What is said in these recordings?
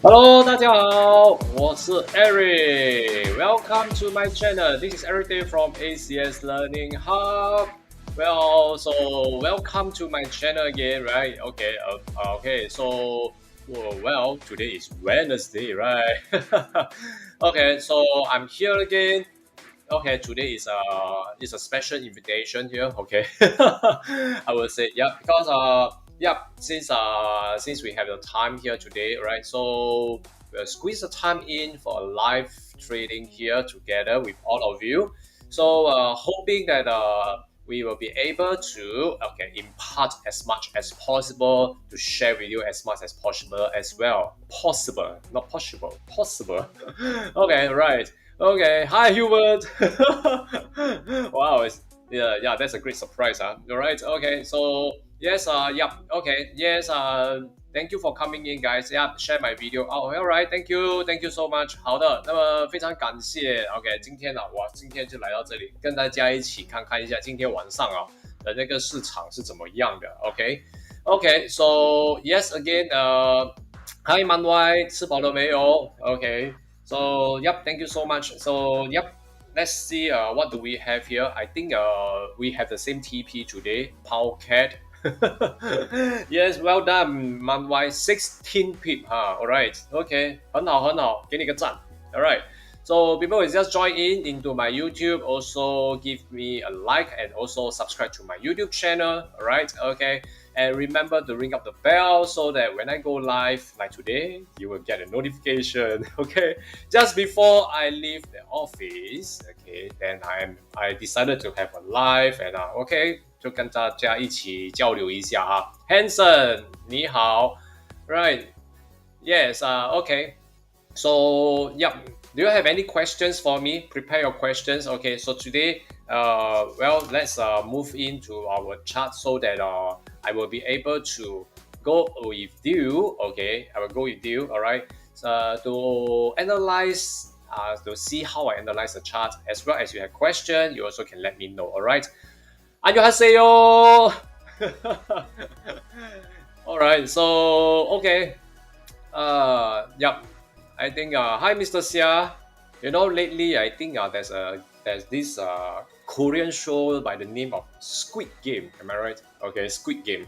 Hello，大家好，我是 Eric。Welcome to my channel. This is Eric Day from ACS Learning Hub. Welcome to my channel again, right? Okay. Today is Wednesday, right? Okay, so I'm here again. Okay, today is a special invitation here. Okay, I will say yeah because since we have the time here today, right? So we'll squeeze the time in for a live trading here together with all of you. So hoping that we will be able to impart as much as possible to share with you as much as possible as well. Possible, not possible. Possible. Okay, right. Okay, hi Hubert. Wow, yeah, that's a great surprise, huh? All right, okay, so yes, yes, thank you for coming in, guys. Yeah, share my video. Oh, all right, thank you so much. 好的，那么非常感谢。OK，今天就来到这里，跟大家一起看看一下今天晚上的那个市场是怎么样的。OK，so yes again，hi 曼歪，吃饱了没有？OK。So yep, thank you so much. So yep, let's see what do we have here. I think we have the same TP today. Powcat. Yes, well done, Manwai. 16 pip. Alright. Okay. 很好,给你个赞. Alright. So people will just join in into my YouTube. Also give me a like and also subscribe to my YouTube channel. Alright. Okay. And remember to ring up the bell so that when I go live like today, you will get a notification. Okay. Just before I leave the office, okay, then I decided to have a live and okay, 就跟大家一起交流一下哈。Hanson, 你好 right? Yes. Okay. So yeah, do you have any questions for me? Prepare your questions. Okay. So today, let's move into our chart so that I will be able to go with you. Okay, I will go with you. All right. To analyze, to see how I analyze the chart, as well as you have question, you also can let me know. All right. 안녕하세요. All right. So okay. Yeah. I think hi Mr. Xia. You know, lately I think there's this Korean show by the name of Squid Game. Am I right? Okay, Squid Game.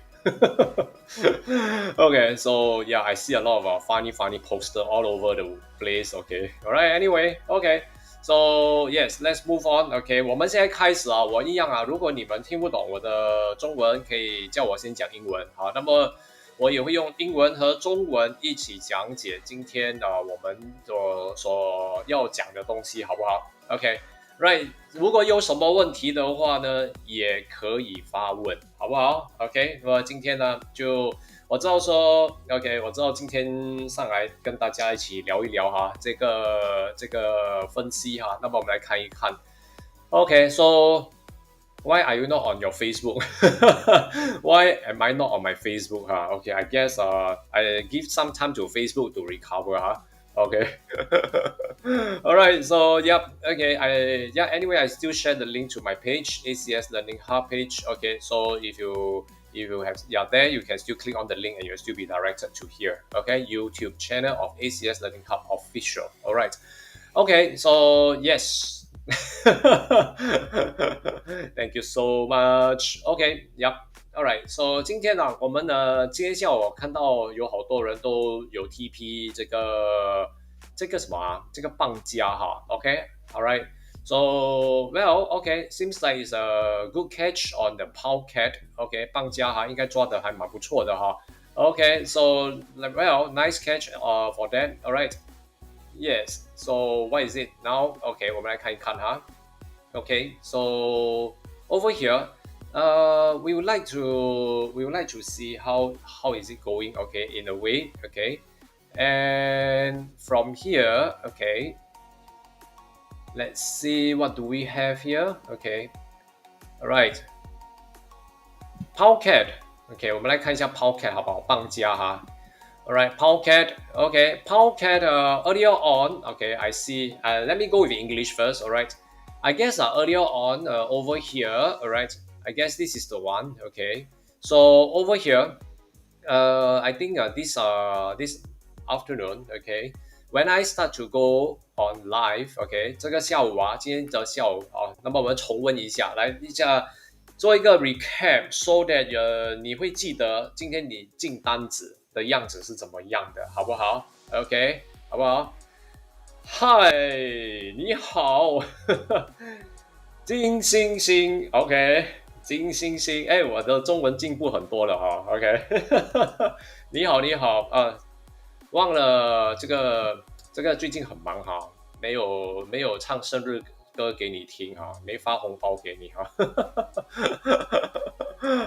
Okay, so yeah, I see a lot of funny poster all over the place. Okay, all right. Anyway, okay. So yes, let's move on. OK， 我们现在开始啊，我一样啊。如果你们听不懂我的中文，可以叫我先讲英文。好，那么我也会用英文和中文一起讲解今天我们所要讲的东西，好不好？OK，Right，如果有什么问题的话呢，也可以发问，好不好？OK，那么今天呢，就我知道说，OK，我知道今天上来跟大家一起聊一聊哈，这个分析哈，那么我们来看一看。OK，so why are you not on your Facebook? Why am I not on my Facebook? Okay, I guess I give some time to Facebook to recover. Okay. All right. So yep. Okay. Anyway, I still share the link to my page, ACS Learning Hub page. Okay. So if you have there, you can still click on the link and you'll still be directed to here. Okay, YouTube channel of ACS Learning Hub official. All right. Okay. So yes. Thank you so much. Okay, yep. Alright, so 今天呢，我们呢，今天下午我看到有好多人都有 TP 这个什么这个棒加哈，OK, alright. So well, okay, seems like it's a good catch on the Powcat. OK, 棒加哈，应该抓的还蛮不错的哈。OK, so well, nice catch for that. Alright. Yes. So what is it now? OK，我们来看一看哈。OK, so over here, we would like to see how is it going. Okay, in a way. Okay, and from here, okay, let's see what do we have here. Okay, all right. Powcat. OK，我们来看一下 Powcat 好不好？棒加哈。All right, Powcat. Okay, Powcat. Earlier on, okay, I see. Let me go with English first. All right. I guess earlier on over here, all right. I guess this is the one. Okay. So over here, I think this afternoon, okay, when I start to go on live, okay, 这个下午啊，今天的下午啊，那么我们重温一下，来一下做一个 recap，so that 你会记得今天你进单子的样子是怎么样的，好不好 ？OK， 好不好？嗨，你好，金星星，OK，金星星，哎，我的中文进步很多了哈，OK，你好，你好，忘了这个最近很忙哈，没有唱生日歌给你听哈，没发红包给你哈。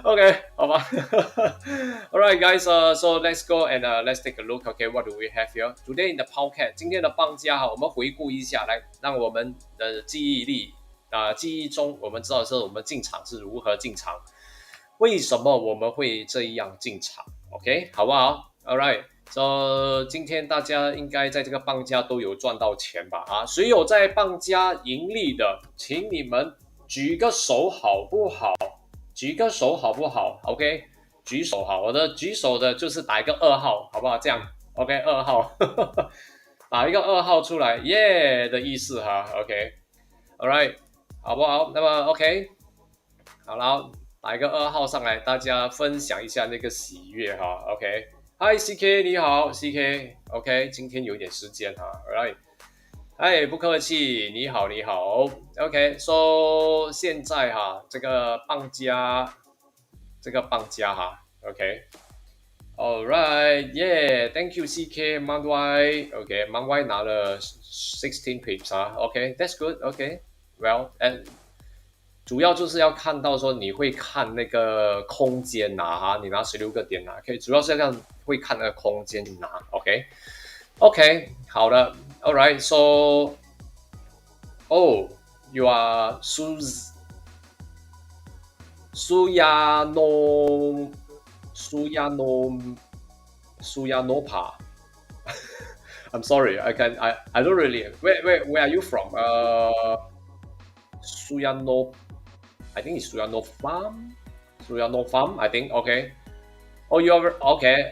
OK，好吧。Alright, guys. So let's go and let's take a look. Okay, what do we have here today in the podcast? 今天的放假哈，我们回顾一下，来让我们的记忆力记忆中我们知道是我们进场是如何进场，为什么我们会这样进场 ？OK， 好不好 ？Alright. So 今天大家应该在这个放假都有赚到钱吧？啊，谁有在放假盈利的，请你们举个手好不好？举个手好不好 ？OK， 举手好，我的举手的就是打一个2号，好不好？这样 OK， 2号，打一个2号出来，耶、的意思哈。OK，All right， 好不好？那么 OK， 好了，打一个2号上来，大家分享一下那个喜悦哈。OK，Hi CK， 你好 CK，OK， 今天有点时间哈 ，All right。哎，不客气，你好，你好。OK，so 现在哈，这个放假哈，OK。All right，yeah，thank you CK Mount Y，OK，Mount Y 拿了16 pips 啊，OK，that's good，OK，well，主要就是要看到说你会看那个空间拿哈，你拿16个点拿，OK，主要是要会看那个空间拿，OK，好的。All right, so you are Suyanopa. I'm sorry, I don't really. Where are you from? Suyano, I think it's Suyano Farm. Suyano Farm, I think. Okay. Oh, you're okay.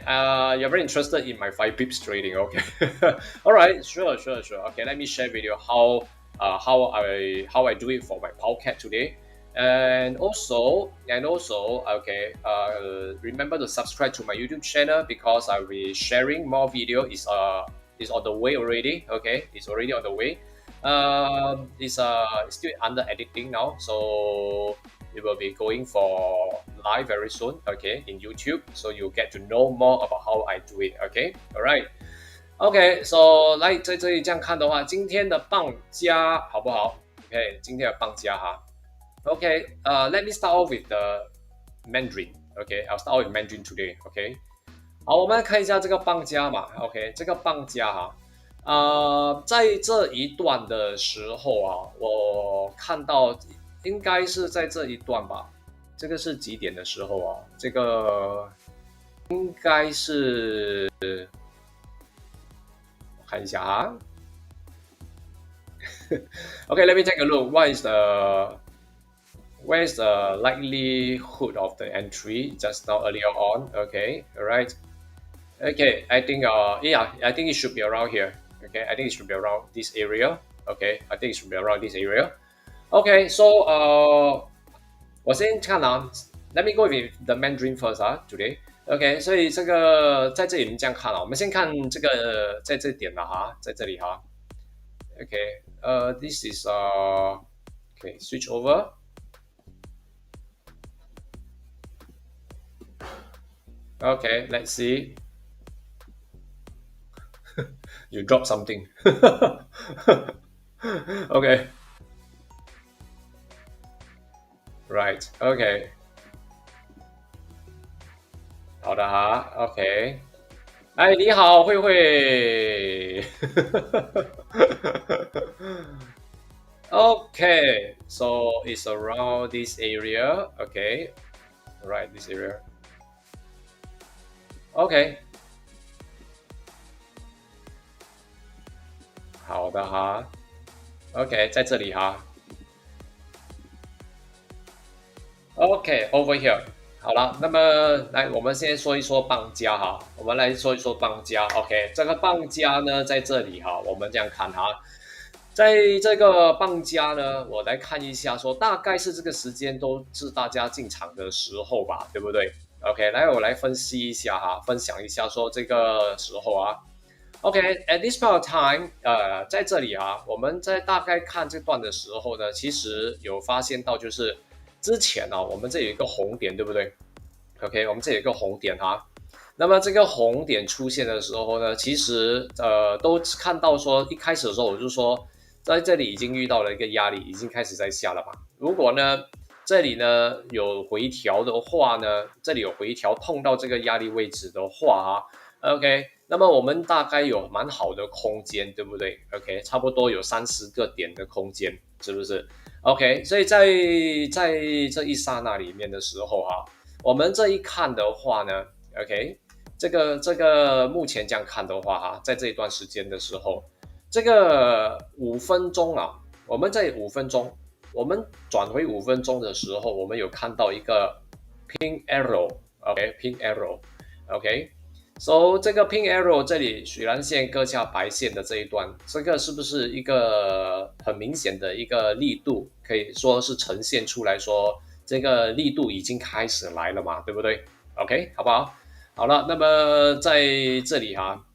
You're very interested in my 5 pips trading. Okay. All right. Sure. Okay. Let me share with you how I do it for my podcast today, and also okay. Remember to subscribe to my YouTube channel because I'll be sharing more video. Is on the way already. Okay. It's already on the way. It's still under editing now, so it will be going for live very soon, okay, in YouTube, so you get to know more about how I do it, okay, alright, okay, so 来在这里这样看的话，今天的放假好不好 ？OK， 今天的放假哈 ，OK， let me start off with the Mandarin, okay, I'll start off with Mandarin today, okay， 好，我们来看一下这个放假嘛 ，OK， 这个放假哈，在这一段的时候啊，我看到。应该是在这一段吧，这个是几点的时候啊？这个应该是我看一下啊。Okay, let me take a look. Where's the likelihood of the entry just now earlier on? Okay, all right. Okay, I think yeah, I think it should be around here. Okay, I think it should be around this area. Okay, I think it should be around this area. Okay, so 我先看啊 ，Let me go with the Mandarin first 啊 ，today. OK， 所以这个在这里我们这样看啊，我们先看这个在这点了哈，在这里哈。OK，this is OK switch over. Okay, let's see. You drop something. Okay. Right, OK， 好的哈 ，OK， 哎，你好，慧慧，OK， so it's around this area, OK， right, this area, OK， 好的哈 ，OK， 在这里哈。Okay, over here. 好了，那么来，我们先说一说棒加哈，我们来说一说棒加。OK，这个棒加呢，在这里哈，我们这样看哈，在这个棒加呢，我来看一下说，大概是这个时间都是大家进场的时候吧，对不对？OK，来我来分析一下哈，分享一下说这个时候啊。OK，at this point of time，在这里啊，我们在大概看这段的时候呢，其实有发现到就是之前啊，我们这有一个红点，对不对？OK，我们这有一个红点哈。那么这个红点出现的时候呢，其实都看到说一开始的时候我就说，在这里已经遇到了一个压力，已经开始在下了嘛。如果呢这里呢有回调的话呢，这里有回调碰到这个压力位置的话啊，OK，那么我们大概有蛮好的空间，对不对？OK，差不多有30个点的空间，是不是？OK，所以在这一刹那里面的时候哈，我们这一看的话呢，OK，这个目前这样看的话哈，在这一段时间的时候，这个5分钟啊，我们在五分钟，我们转回5分钟的时候，我们有看到一个 pink arrow，OK，pink arrow，OK。So 这个 pink arrow 这里许蓝线割下白线的这一段，这个是不是一个很明显的一个力度？可以说是呈现出来说，这个力度已经开始来了嘛，对不对？OK，好不好？好了，那么在这里哈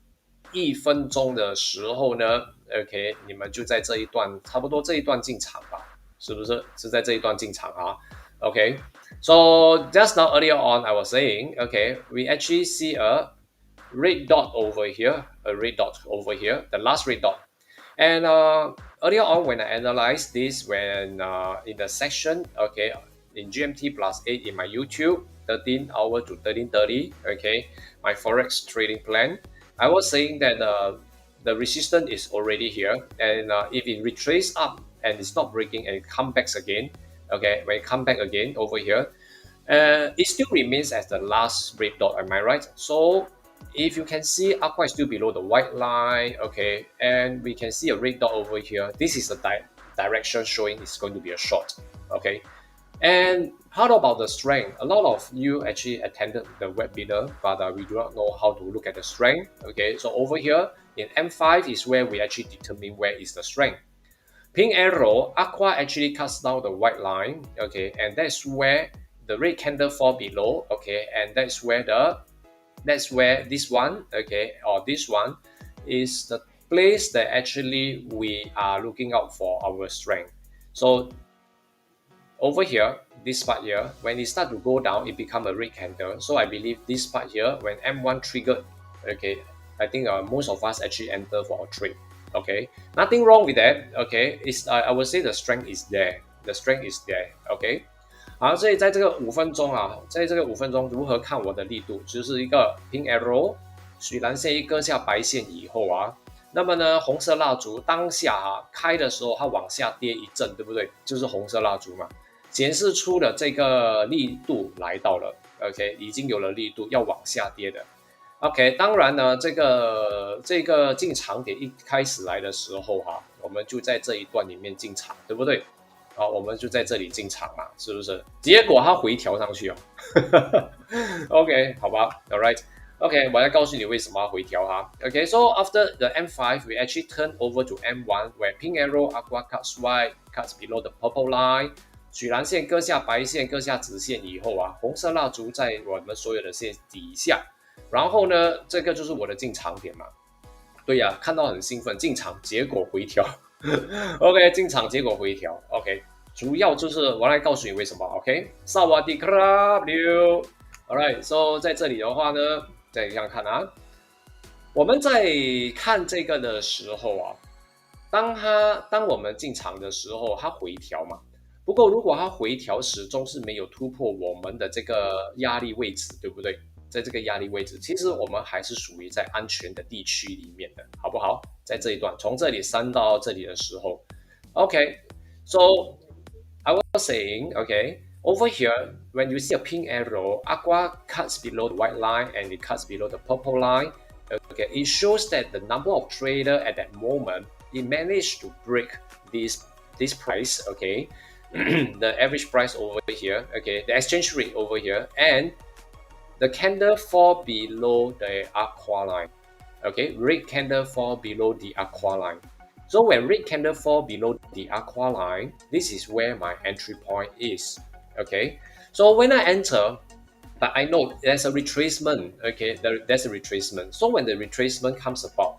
，1分钟的时候呢，OK，你们就在这一段，差不多这一段进场吧，是不是？是在这一段进场啊？OK，so just now earlier on I was saying, okay, we actually see a red dot over here, a red dot over here, the last red dot. And earlier on, when I analyzed this, when in the section, okay, in GMT plus 8 in my YouTube, 13 hour to 13:30, okay, my forex trading plan, I was saying that the resistance is already here, and if it retraces up and it's not breaking and it comes back again, okay, when it comes back again over here, it still remains as the last red dot. Am I right? So if you can see, aqua is still below the white line, okay, and we can see a red dot over here. This is the direction showing it's going to be a short, okay. And how about the strength? A lot of you actually attended the webinar, but we do not know how to look at the strength, okay. So over here in M5 is where we actually determine where is the strength. Pink arrow, aqua actually cuts down the white line, okay, and that's where the red candle fall below, okay, and that's where this one, okay, or this one is the place that actually we are looking out for our strength. So over here, this part here, when it start to go down, it become a red candle. So I believe this part here, when M1 triggered, okay, I think most of us actually enter for a trade. Okay, nothing wrong with that. Okay, it's I would say the strength is there. The strength is there. Okay，好，所以在这个5分钟啊，在这个5分钟如何看我的力度，就是一个 pink arrow，许蓝线一割下白线以后啊，那么呢，红色蜡烛当下开的时候它往下跌一阵，对不对？就是红色蜡烛嘛，显示出了这个力度来到了 ，OK， 已经有了力度要往下跌的。OK， 当然呢，这个进场点一开始来的时候我们就在这一段里面进场，对不对？好，我们就在这里进场嘛，是不是？结果它回调上去OK， 好吧 ，All right。OK， 我来告诉你为什么要回调OK，so after the M5, we actually turn over to M1, where pink arrow, aqua cuts white, cuts below the purple line. 许蓝线割下白线，割下直线以后红色蜡烛在我们所有的线底下。然后呢，这个就是我的进场点嘛。对呀，看到很兴奋，进场结果回调。OK， 进场结果回调。OK， 主要就是我来告诉你为什么。OK， 萨瓦迪卡拉六。Alright，so 在这里的话呢，再这样看我们在看这个的时候当我们进场的时候，它回调嘛。不过如果它回调始终是没有突破我们的这个压力位置，对不对？在这个压力位置，其实我们还是属于在安全的地区里面的，好不好？在这一段，从这里删到这里的时候 ，OK，so I was saying, okay, over here, when you see a pink arrow, aqua cuts below the white line and it cuts below the purple line. Okay, it shows that the number of trader at that moment, it managed to break this price. Okay, the average price over here, okay, the exchange rate over here, and the candle fall below the aqua line. Okay, red candle fall below the aqua line. So when red candle fall below the aqua line, this is where my entry point is. Okay, so when I enter, but I know there's a retracement. Okay, there's a retracement. So when the retracement comes about,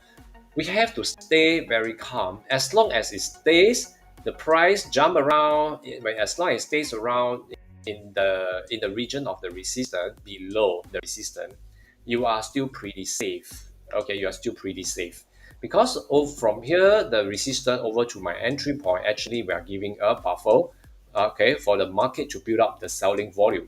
we have to stay very calm. As long as it stays, the price jump around. As long as it stays around in the region of the resistance below the resistance, you are still pretty safe. Okay, you are still pretty safe because from here the resistance over to my entry point. Actually, we are giving a buffer. Okay, for the market to build up the selling volume.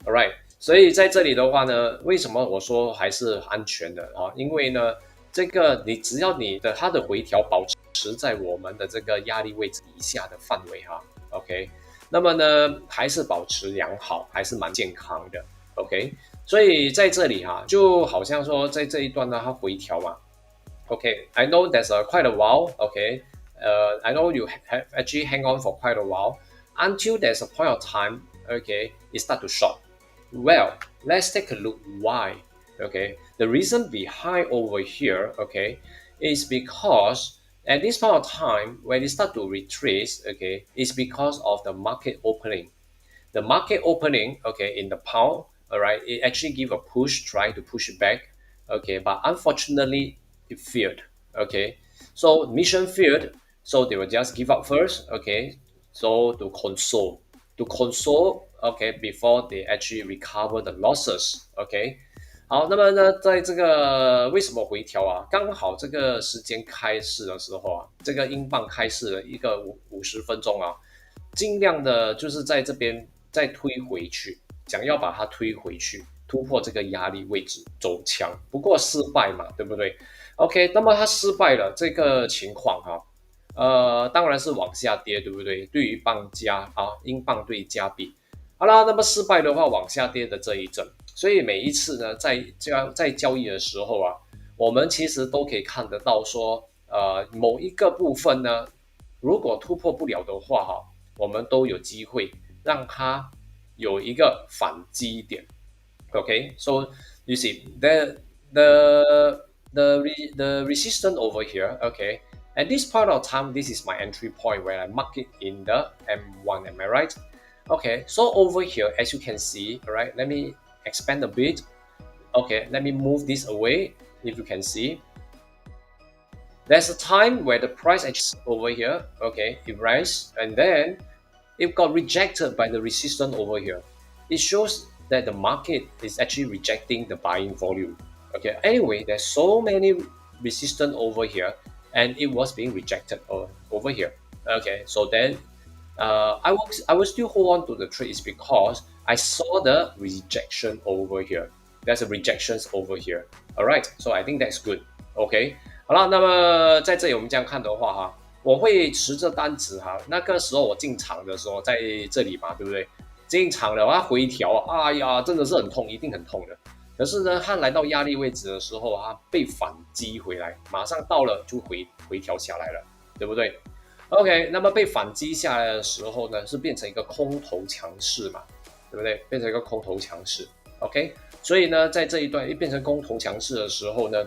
Alright，所以在这里的话呢，为什么我说还是安全的啊？因为呢，这个只要它的回调保持在我们的这个压力位置以下的范围哈，OK，那么呢还是保持良好，还是蛮健康的，OK，所以在这里哈，就好像说在这一段呢，它回调嘛，OK，I know there's quite a while，OK，I know you have actually hang on for quite a while until there's a point of time，OK，it start to short. Well, let's take a look why. Okay, the reason behind over here, okay, is because at this point of time when it start to retrace, okay, is because of the market opening. The market opening, okay, in the pound, all right, it actually give a push, trying to push it back, okay, but unfortunately it failed, okay. So mission failed, so they will just give up first, okay. So to console, okay, before they actually recover the losses, okay. 好，那么呢，在这个为什么回调啊？刚好这个时间开市的时候啊，这个英镑开市了一个50分钟啊，尽量的就是在这边再推回去，想要把它推回去，突破这个压力位置走强。不过失败嘛，对不对？OK，那么它失败了这个情况哈、当然是往下跌，对不对？对于英镑对加币，好啦，那么失败的话往下跌的这一阵，所以每一次呢，在交易的时候啊，我们其实都可以看得到说，某一个部分呢，如果突破不了的话哈，我们都有机会让它有一个反击点。Okay, so you see the resistance over here. Okay, at this point of time, this is my entry point where I mark it in the M1. Am I right? Okay, so over here, as you can see, all right, let me expand a bit. Okay, let me move this away. If you can see, there's a time where the price actually over here, okay, it rise and then it got rejected by the resistance over here. It shows that the market is actually rejecting the buying volume. Okay, anyway, there's so many resistance over here and it was being rejected over here. Okay, so then I will still hold on to the trade is because I saw the rejection over here. There's a rejections over here. All right, so I think that's good. OK， 好了，那么在这里我们这样看的话哈，我会持着单子哈。那个时候我进场的时候在这里嘛，对不对？进场了，它回调啊，哎呀，真的是很痛，一定很痛的。可是呢，它来到压力位置的时候啊，被反击回来，马上到了就回调下来了，对不对？ OK，那么被反击下来的时候呢，是变成一个空头强势嘛，对不对？变成一个空头强势 ，OK。所以呢，在这一段一变成空头强势的时候呢，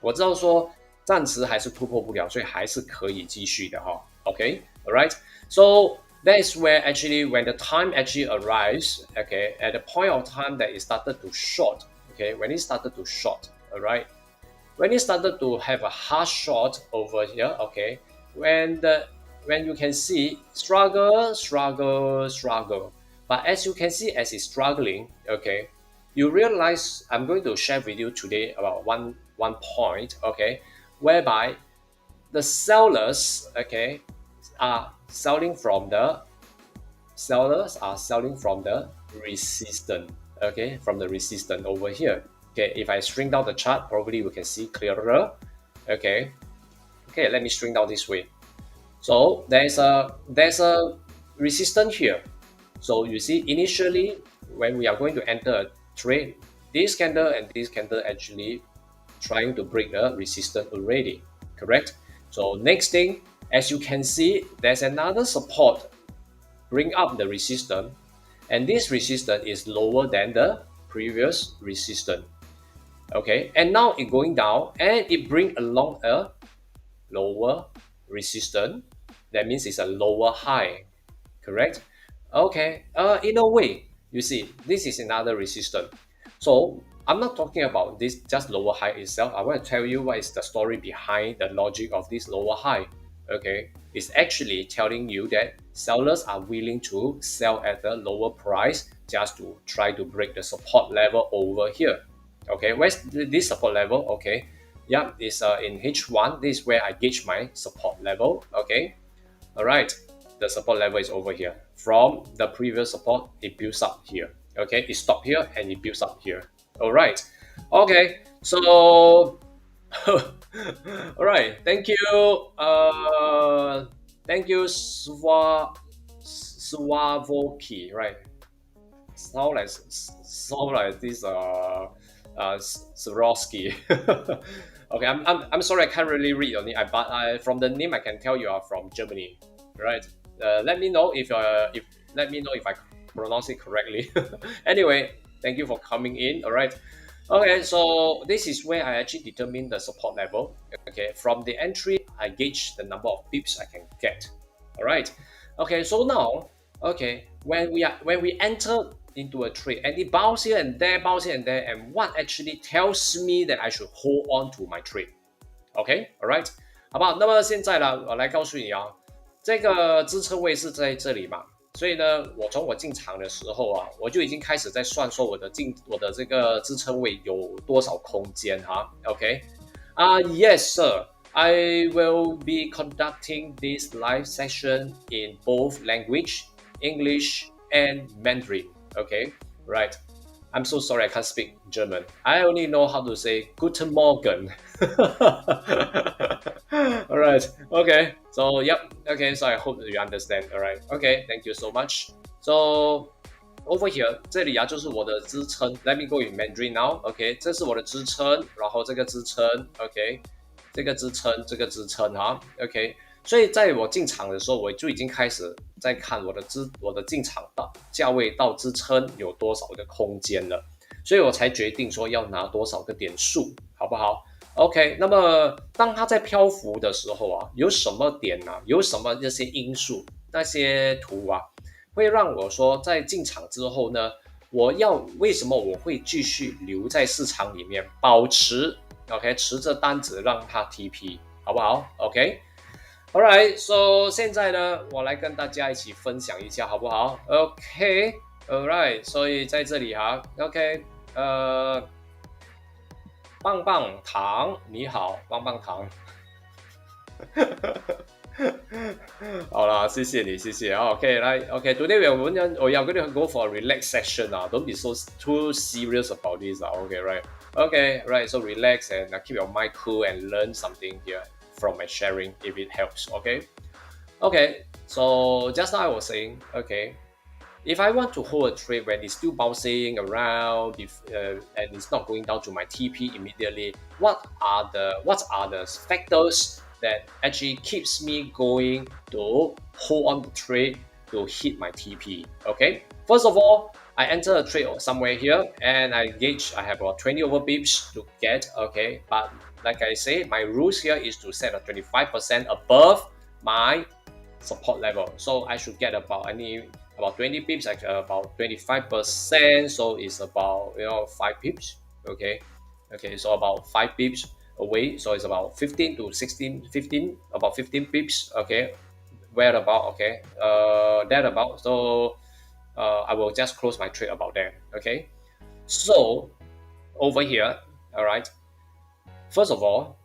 我知道说暂时还是突破不了，所以还是可以继续的哈。OK，all right。So that's where actually when the time actually arrives, okay, at the point of time that it started to short, okay, when it started to short, all right, when it started to have a hard short over here, okay. When you can see struggle, but as you can see as it's struggling, okay, you realize I'm going to share with you today about one point, okay, whereby the sellers, okay, are selling from the resistance, okay, from the resistance over here. Okay, if I shrink down the chart, probably we can see clearer. Okay, let me shrink down this way. So there's a resistance here. So you see initially when we are going to enter a trade, this candle and this candle actually trying to break the resistance already, correct? So next thing, as you can see, there's another support bring up the resistance, and this resistance is lower than the previous resistance. Okay, and now it going down and it bring along a lower resistance. That means it's a lower high, correct? Okay, in a way, you see, this is another resistance. So I'm not talking about this just lower high itself. I want to tell you what is the story behind the logic of this lower high. Okay, it's actually telling you that sellers are willing to sell at a lower price just to try to break the support level over here. Okay, where's this support level? Okay, yeah, it's in H1. This is where I gauge my support level. Okay, all right, the support level is over here. From the previous support, it builds up here. Okay, it stopped here and it builds up here. All right, okay, so all right, thank you. Thank you, Swavoki, right? Sound like this Swarovski. Okay, I'm sorry, I can't really read your name, but from the name I can tell you are from Germany, right? Let me know if let me know if I pronounce it correctly. Anyway, thank you for coming in. All right. Okay, so this is where I actually determine the support level. Okay, from the entry, I gauge the number of pips I can get. All right. Okay, so now, okay, when we enter into a trade and it bounce here and there, bounce here and there, and what actually tells me that I should hold on to my trade. OK, alright，好不好？那么现在呢，我来告诉你啊，这个支撑位是在这里嘛，所以呢，我进场的时候啊，我就已经开始在算说我的这个支撑位有多少空间哈。OK，yes sir. I will be conducting this live session in both language, English and Mandarin. Okay, right. I'm so sorry I can't speak German. I only know how to say Guten Morgen. All right. Okay. So, yep. Okay. So, I hope you understand. All right. Okay. Thank you so much. So, over here, 这里啊就是我的支撑。Let me go in Mandarin now. OK， 这是我的支撑，然后这个支撑 ，OK， 这个支撑，这个支撑哈 ，OK。所以在我进场的时候，我就已经开始在看我的进场到价位到支撑有多少个空间了，所以我才决定说要拿多少个点数，好不好 ？OK， 那么当它在漂浮的时候啊，有什么点啊，有什么这些因素，那些图啊，会让我说在进场之后呢，为什么我会继续留在市场里面，保持 OK 持着单子让它 TP， 好不好 ？OK。Alright, so 现在呢，我来跟大家一起分享一下，好不好 ？OK, alright， 所以在这里哈 ，OK， 棒棒糖，你好，棒棒糖。好啦，谢谢你，谢谢。OK， 来 ，OK，today we are going to go for a relax session. Don't be so too serious about this. Okay, right. Okay, right. So relax and keep your mind cool and learn something here from my sharing if it helps. Okay. So just now I was saying, okay, if I want to hold a trade when it's still bouncing around and it's not going down to my TP immediately, what are the factors that actually keeps me going to hold on the trade to hit my TP? Okay, first of all, I enter a trade somewhere here and I gauge I have about 20 over pips to get. Okay, but like I say, my rules here is to set a 25% above my support level, so I should get about 20 pips, like about 25%, so it's about 5 pips. Okay, so about 5 pips away, so it's about 15 to 16, 15, about 15 pips. Okay, where about? Okay, that about. So I will just close my trade about there. Okay, so over here, all right, first of all,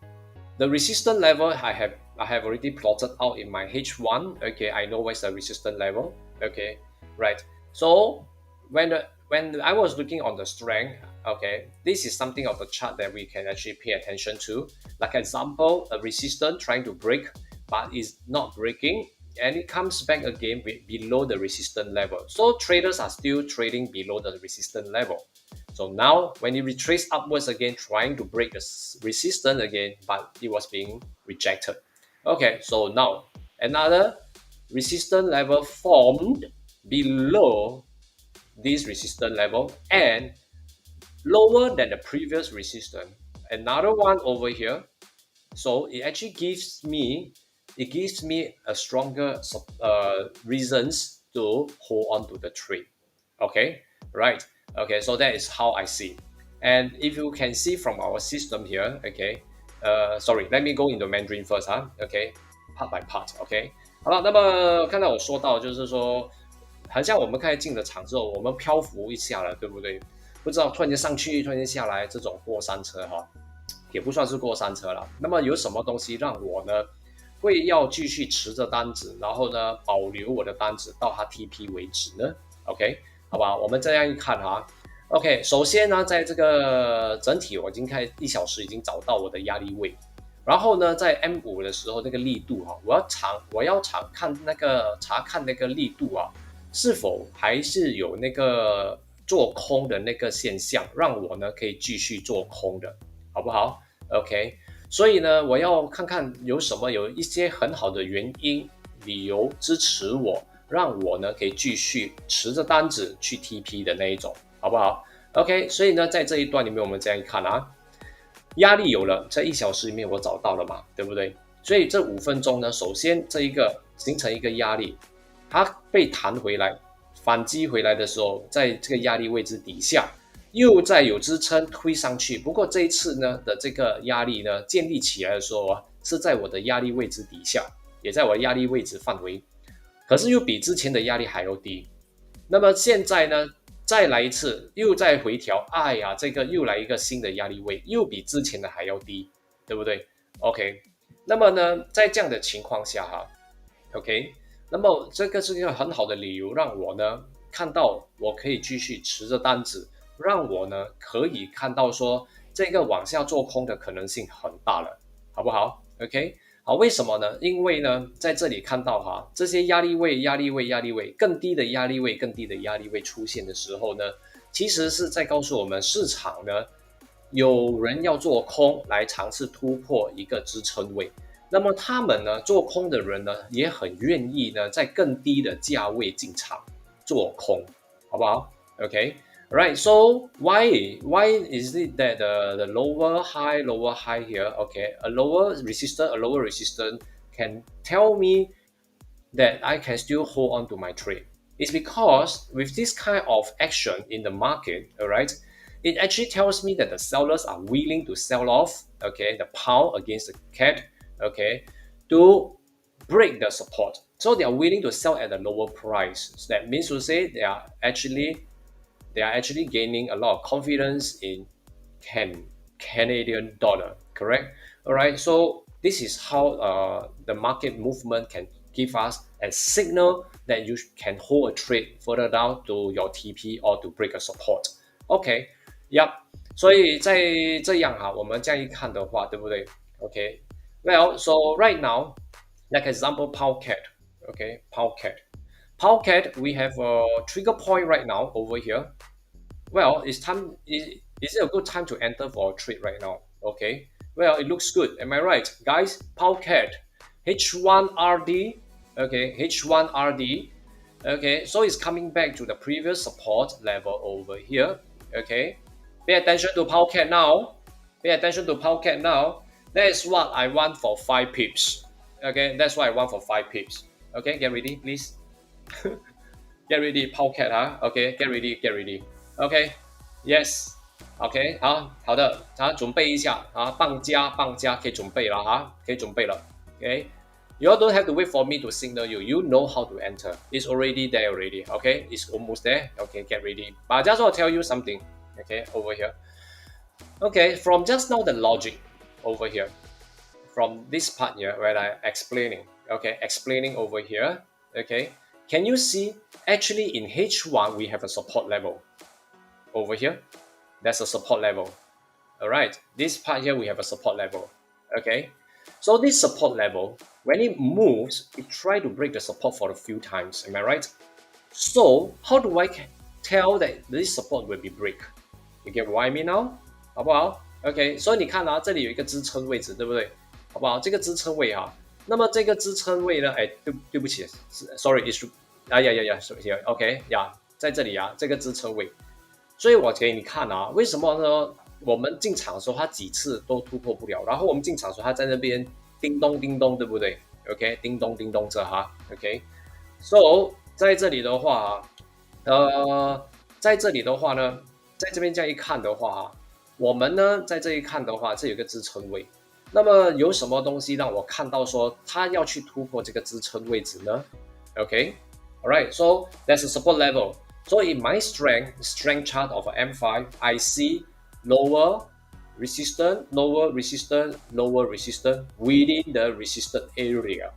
the resistance level I have already plotted out in my H1. Okay, I know where's the resistance level. Okay, right. So when I was looking on the strength, okay, this is something of the chart that we can actually pay attention to. Like example, a resistance trying to break, but is not breaking, and it comes back again below the resistance level. So traders are still trading below the resistance level. So now when it retraces upwards again, trying to break the resistance again, but it was being rejected. Okay, so now another resistance level formed below this resistance level and lower than the previous resistance. Another one over here. So it gives me a stronger reasons to hold on to the trade. Okay, right. Okay, so that is how I see. And if you can see from our system here, okay, sorry, let me go into Mandarin first, okay, part by part, okay. 好了，那么刚才我说到，就是说，很像我们刚才进了场之后，我们漂浮一下了，对不对？不知道突然间上去，突然间下来，这种过山车哈，也不算是过山车了。那么有什么东西让我呢会要继续持着单子，然后呢保留我的单子到它 TP 为止呢 ？OK， 好吧，我们这样一看哈。OK， 首先呢，在这个整体我已经开1小时已经找到我的压力位，然后呢，在 M5的时候那个力度哈，我要查看那个力度啊，是否还是有那个做空的那个现象，让我呢可以继续做空的，好不好 ？OK， 所以呢，我要看看有一些很好的原因理由支持我，让我呢可以继续持着单子去 TP 的那一种，好不好 ？OK， 所以呢，在这一段里面，我们这样一看啊，压力有了，在1小时里面我找到了嘛，对不对？所以这5分钟呢，首先这一个形成一个压力，它被弹回来，反击回来的时候，在这个压力位置底下，又再有支撑推上去。不过这一次呢的这个压力呢建立起来的时候啊，是在我的压力位置底下，也在我的压力位置范围，可是又比之前的压力还要低。那么现在呢，再来一次，又再回调，哎呀，这个又来一个新的压力位，又比之前的还要低，对不对 ？OK， 那么呢，在这样的情况下OK， 那么这个是一个很好的理由，让我呢看到我可以继续持着单子，让我呢可以看到说这个往下做空的可能性很大了，好不好 ？OK， 好，为什么呢？因为呢，在这里看到这些压力位、更低的压力位、更低的压力位出现的时候呢，其实是在告诉我们市场呢，有人要做空来尝试突破一个支撑位。那么他们呢，做空的人呢，也很愿意呢，在更低的价位进场做空，好不好 ？OK，right. So why is it that the lower high here? Okay, a lower resistance can tell me that I can still hold on to my trade. It's because with this kind of action in the market, all right, it actually tells me that the sellers are willing to sell off, okay, the pound against the CAD, okay, to break the support. So they are willing to sell at a lower price. So that means to say they are actually gaining a lot of confidence in Canadian dollar, correct? All right. So this is how the market movement can give us a signal that you can hold a trade further down to your TP or to break a support. OK, yep. 所以在这样我们这样一看的话，对不对 ？OK, well, so right now, like example, Powcat. Okay, Powcat, we have a trigger point right now over here. Well, it's time. Is it a good time to enter for a trade right now? Okay. Well, it looks good. Am I right, guys? Powcat, H1RD. Okay, H1RD. Okay, so it's coming back to the previous support level over here. Okay, pay attention to Powcat now. Pay attention to Powcat now. That is what I want for 5 pips. Okay, that's what I want for 5 pips. Okay, get ready, please. Get ready, Powcat Okay, get ready. OK, yes, OK， 好的，准备一下棒加可以准备了可以准备了 OK，you all don't have to wait for me to signal you. You know how to enter. It's already there already. OK, it's almost there. OK, get ready. But I just want to tell you something. OK, over here. OK, from just now the logic over here, from this part here where I'm explaining. OK, explaining over here. OK, can you see? Actually, in H1 we have a support level. Over here, that's a support level. All right, this part here we have a support level. Okay, so this support level, when it moves, it tries to break the support for a few times. Am I right? So how do I tell that this support will be break? You get what I mean now? 好不好 ？OK， 所以你看这里有一个支撑位置，对不对？好不好？这个支撑位那么这个支撑位呢？对不起，sorry， OK 呀，在这里啊，这个支撑位，所以我给你看啊，为什么呢？我们进场的时候，它几次都突破不了，然后我们进场的时候，它在那边叮咚叮咚，对不对？OK，叮咚叮咚着哈，OK，So 在这里的话，在这里的话呢，在这边这样一看的话，我们呢在这一看的话，这有个支撑位，那么有什么东西让我看到说它要去突破这个支撑位置呢？OK，alright, so that's a support level. So in my strength chart of M5, I see lower lower resistance, lower resistance within the resistance area.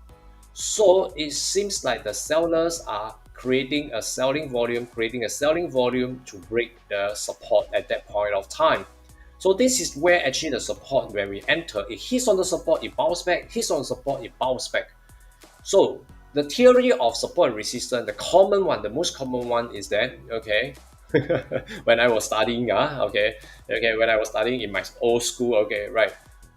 So it seems like the sellers are creating a selling volume, to break the support at that point of time. So this is where actually the support, when we enter, it hits on the support, it bounce back, hits on support, it bounce back. So the theory of support and resistance, the common one, the most common one is that, okay, when I was studying, when I was studying in my old school, okay, right.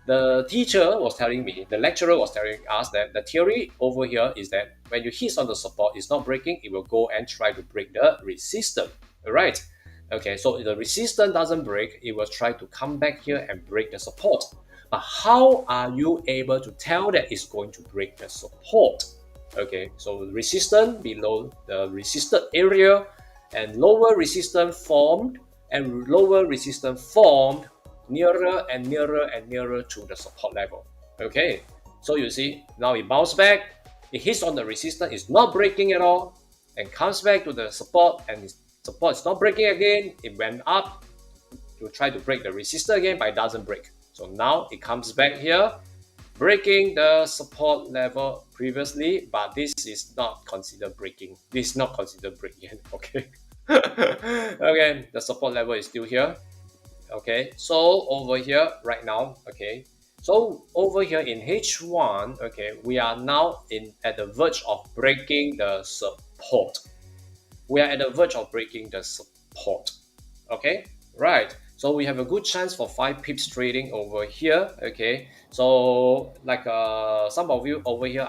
The teacher was telling me, the lecturer was telling us that the theory over here is that when you hit on the support, it's not breaking, it will go and try to break the resistance, right? Okay, so if the resistance doesn't break, it will try to come back here and break the support. But how are you able to tell that it's going to break the support? Okay, so resistance below the resisted area and lower resistance formed and lower resistance formed nearer and nearer and nearer to the support level. Okay, so you see now it bounced back, it hits on the resistance, it's not breaking at all, and comes back to the support, and its support is not breaking again. It went up to try to break the resistance again, but it doesn't break. So now it comes back here, breaking the support level previously, but this is not considered breaking. This is not considered breaking. Okay. Okay, the support level is still here. Okay, so over here right now, okay, so over here in H1, okay, we are now at the verge of breaking the support. We are at the verge of breaking the support. Okay, right. So we have a good chance for 5 pips trading over here. Okay, so like some of you over here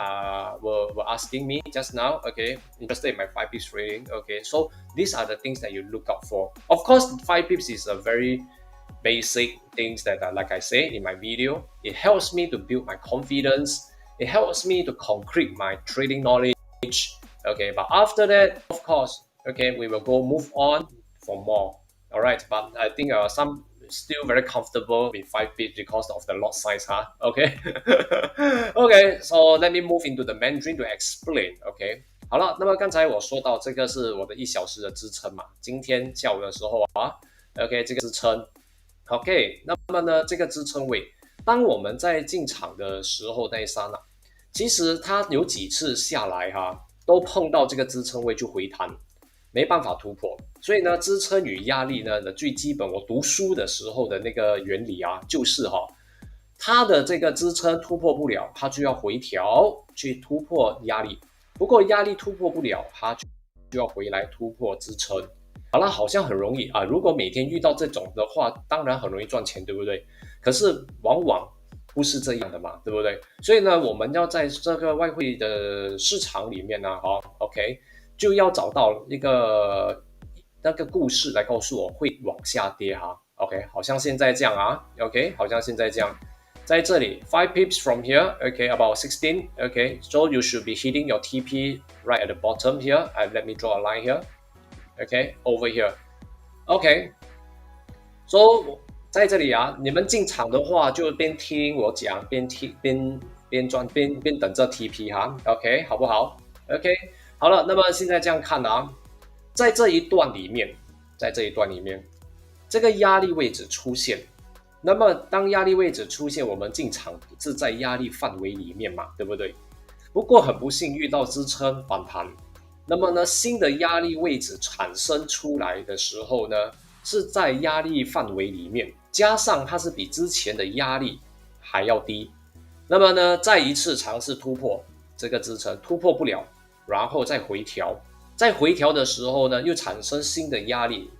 were asking me just now. Okay, interested in my 5 pips trading. Okay, so these are the things that you look out for. Of course, 5 pips is a very basic things that, like I say in my video, it helps me to build my confidence. It helps me to concrete my trading knowledge. Okay, but after that, of course, okay, we will move on for more. All right, but I think some still very comfortable with 5 pips because of the lot size, huh? Okay, okay, so let me move into the Mandarin to explain. Okay， 好了，那么刚才我说到这个是我的1小时的支撑嘛，今天下午的时候啊 ，OK， 这个支撑。OK， 那么呢，这个支撑位，当我们在进场的时候那一刹那，其实它有几次下来哈，都碰到这个支撑位就回弹，没办法突破。所以呢，支撑与压力呢的最基本，我读书的时候的那个原理啊，就是它的这个支撑突破不了，它就要回调去突破压力。不过压力突破不了，它就要回来突破支撑。好了，好像很容易啊！如果每天遇到这种的话，当然很容易赚钱，对不对？可是往往不是这样的嘛，对不对？所以呢，我们要在这个外汇的市场里面呢，OK， 就要找到那个故事来告诉我会往下跌哈。OK， 好像现在这样啊 ，OK， 好像现在这样，在这里5 pips from here，OK，about 16，OK， so you should be hitting your TP right at the bottom here. Let me draw a line here.Okay, over here. Okay, so 在这里啊，你们进场的话就边听我讲，边等着 TP 哈。OK， 好不好 ？OK， 好了，那么现在这样看啊，在这一段里面，这个压力位置出现，那么当压力位置出现，我们进场是在压力范围里面嘛，对不对？不过很不幸遇到支撑反弹。那么呢，新的压力位置产生出来的时候呢，是在压力范围里面，加上它是比之前的压力还要低。那么呢，再一次尝试突破这个支撑，突破不了，然后再回调，在回调的时候呢，又产生新的压力，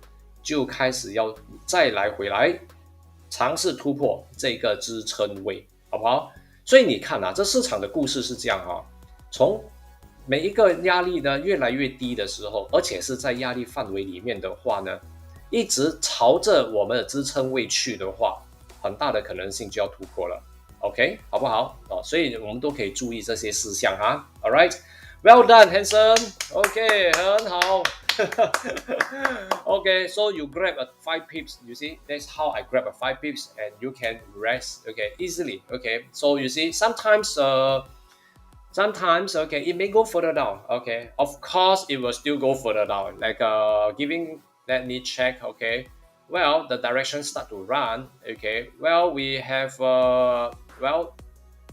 就开始要再回来尝试突破这个支撑位，好不好？所以你看啊，这市场的故事是这样从每一个压力呢越来越低的时候，而且是在压力范围里面的话呢，一直朝着我们的支撑位去的话，很大的可能性就要突破了。OK， 好不好？哦，所以我们都可以注意这些事项哈。All right，well done, Hanson. OK，很好。Okay, so you grab a 5 pips. You see, that's how I grab a 5 pips, and you can rest. Okay, easily. Okay, so you see, sometimes okay, it may go further down. Okay, of course, it will still go further down. Like giving. Let me check. Okay, well, the direction start to run. Okay, well, we have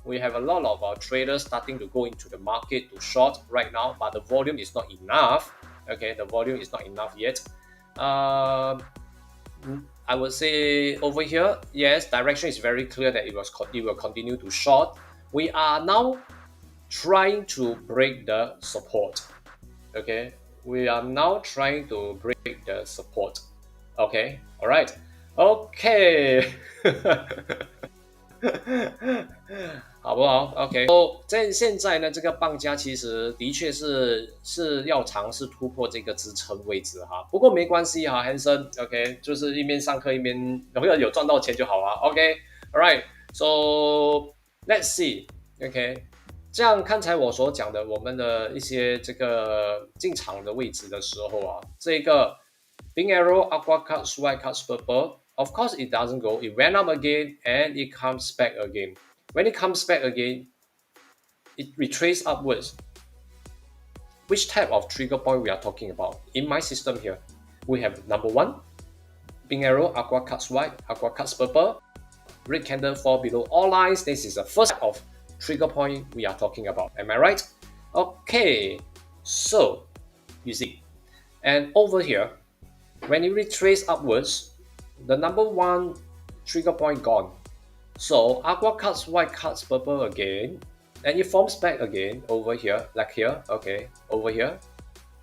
we have a lot of traders starting to go into the market to short right now, but the volume is not enough. Okay, the volume is not enough yet. I would say over here, yes, direction is very clear that it will continue to short. We are now trying to break the support. Okay, we are now trying to break the support. Okay, all right. Okay. 好不好 ？OK， 在现在呢，这个棒加其实的确是要尝试突破这个支撑位置哈。不过没关系哈，Hanson，OK， 就是一边上课一边有赚到钱就好啊。OK，All right，so let's see，OK，这样刚才我所讲的我们的一些这个进场的位置的时候啊，这个 Pink Arrow, Aqua Cut, Swipe Cut, Purple。Of course, it doesn't go. It went up again and it comes back again. When it comes back again, it retraces upwards. Which type of trigger point we are talking about? In my system here, we have number 1, Pink Arrow, Aqua Cut Swipe, Aqua Cut Purple, red candle fall below all lines. This is the first type of trigger point we are talking about. Am I right? Okay, so you see, and over here, when it retraces upwards, the number 1 trigger point gone. So Aqua cuts white, cuts purple again, and it forms back again over here, like here. Okay, over here.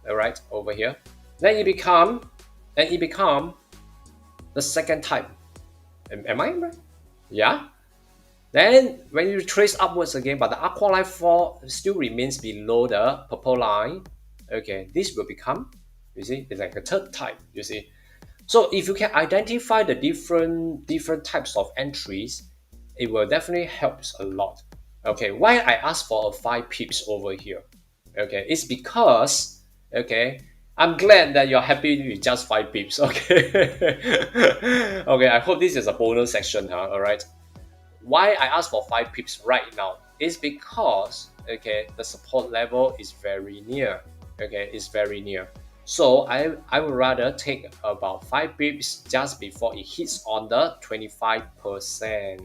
All right, over here. Then it become the second type. Am I right? Yeah. Then when you trace upwards again, but the aqua line fall still remains below the purple line. Okay, this will become, you see, it's like a third type. You see. So if you can identify the different types of entries, it will definitely help a lot. Okay, why I asked for a 5 pips over here? Okay, it's because, okay, I'm glad that you're happy with just 5 pips. Okay. Okay, I hope this is a bonus section, huh? All right. Why I asked for 5 pips right now is because, okay, the support level is very near. Okay, it's very near. So I would rather take about 5 pips just before it hits on the 25%.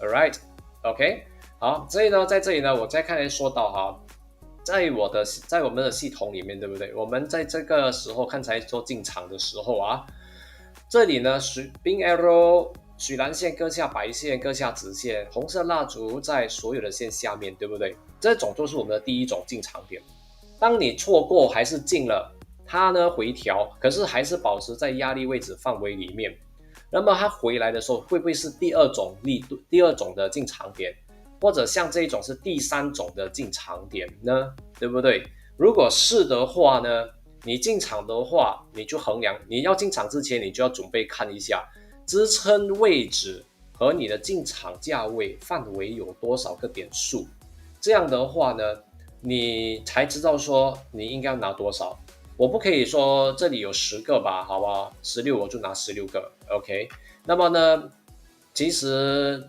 Alright, OK， 好，所以呢，在这里呢，我再看说到哈，在我们的系统里面，对不对？我们在这个时候看才说进场的时候啊，这里呢，Pink Arrow 水蓝线割下白线，割下直线，红色蜡烛在所有的线下面，对不对？这种就是我们的第一种进场点。当你错过还是进了，它呢回调，可是还是保持在压力位置范围里面。那么它回来的时候，会不会是第二种的进场点，或者像这一种是第3种的进场点呢？对不对？如果是的话呢，你进场的话，你就衡量，你要进场之前，你就要准备看一下支撑位置和你的进场价位范围有多少个点数。这样的话呢，你才知道说你应该要拿多少。我不可以说这里有10个吧，好不好？16我就拿16个 ，OK。那么呢，其实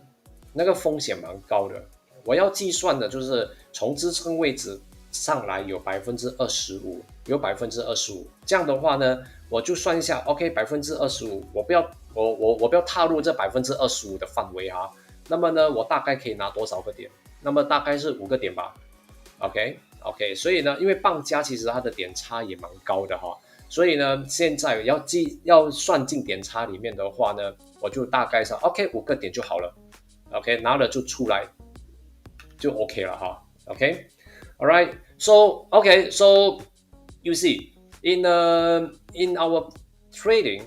那个风险蛮高的。我要计算的就是从支撑位置上来有25%，有25%。这样的话呢，我就算一下 ，OK，25%，我不要踏入这25%的范围哈。那么呢，我大概可以拿多少个点？那么大概是5个点吧。OK， 所以呢，因为棒加其实它的点差也蛮高的哈，所以呢，现在要算进点差里面的话呢，我就大概上 OK 5个点就好了 ，OK 拿了就出来就 OK 了哈 ，OK，All right，so you see in our trading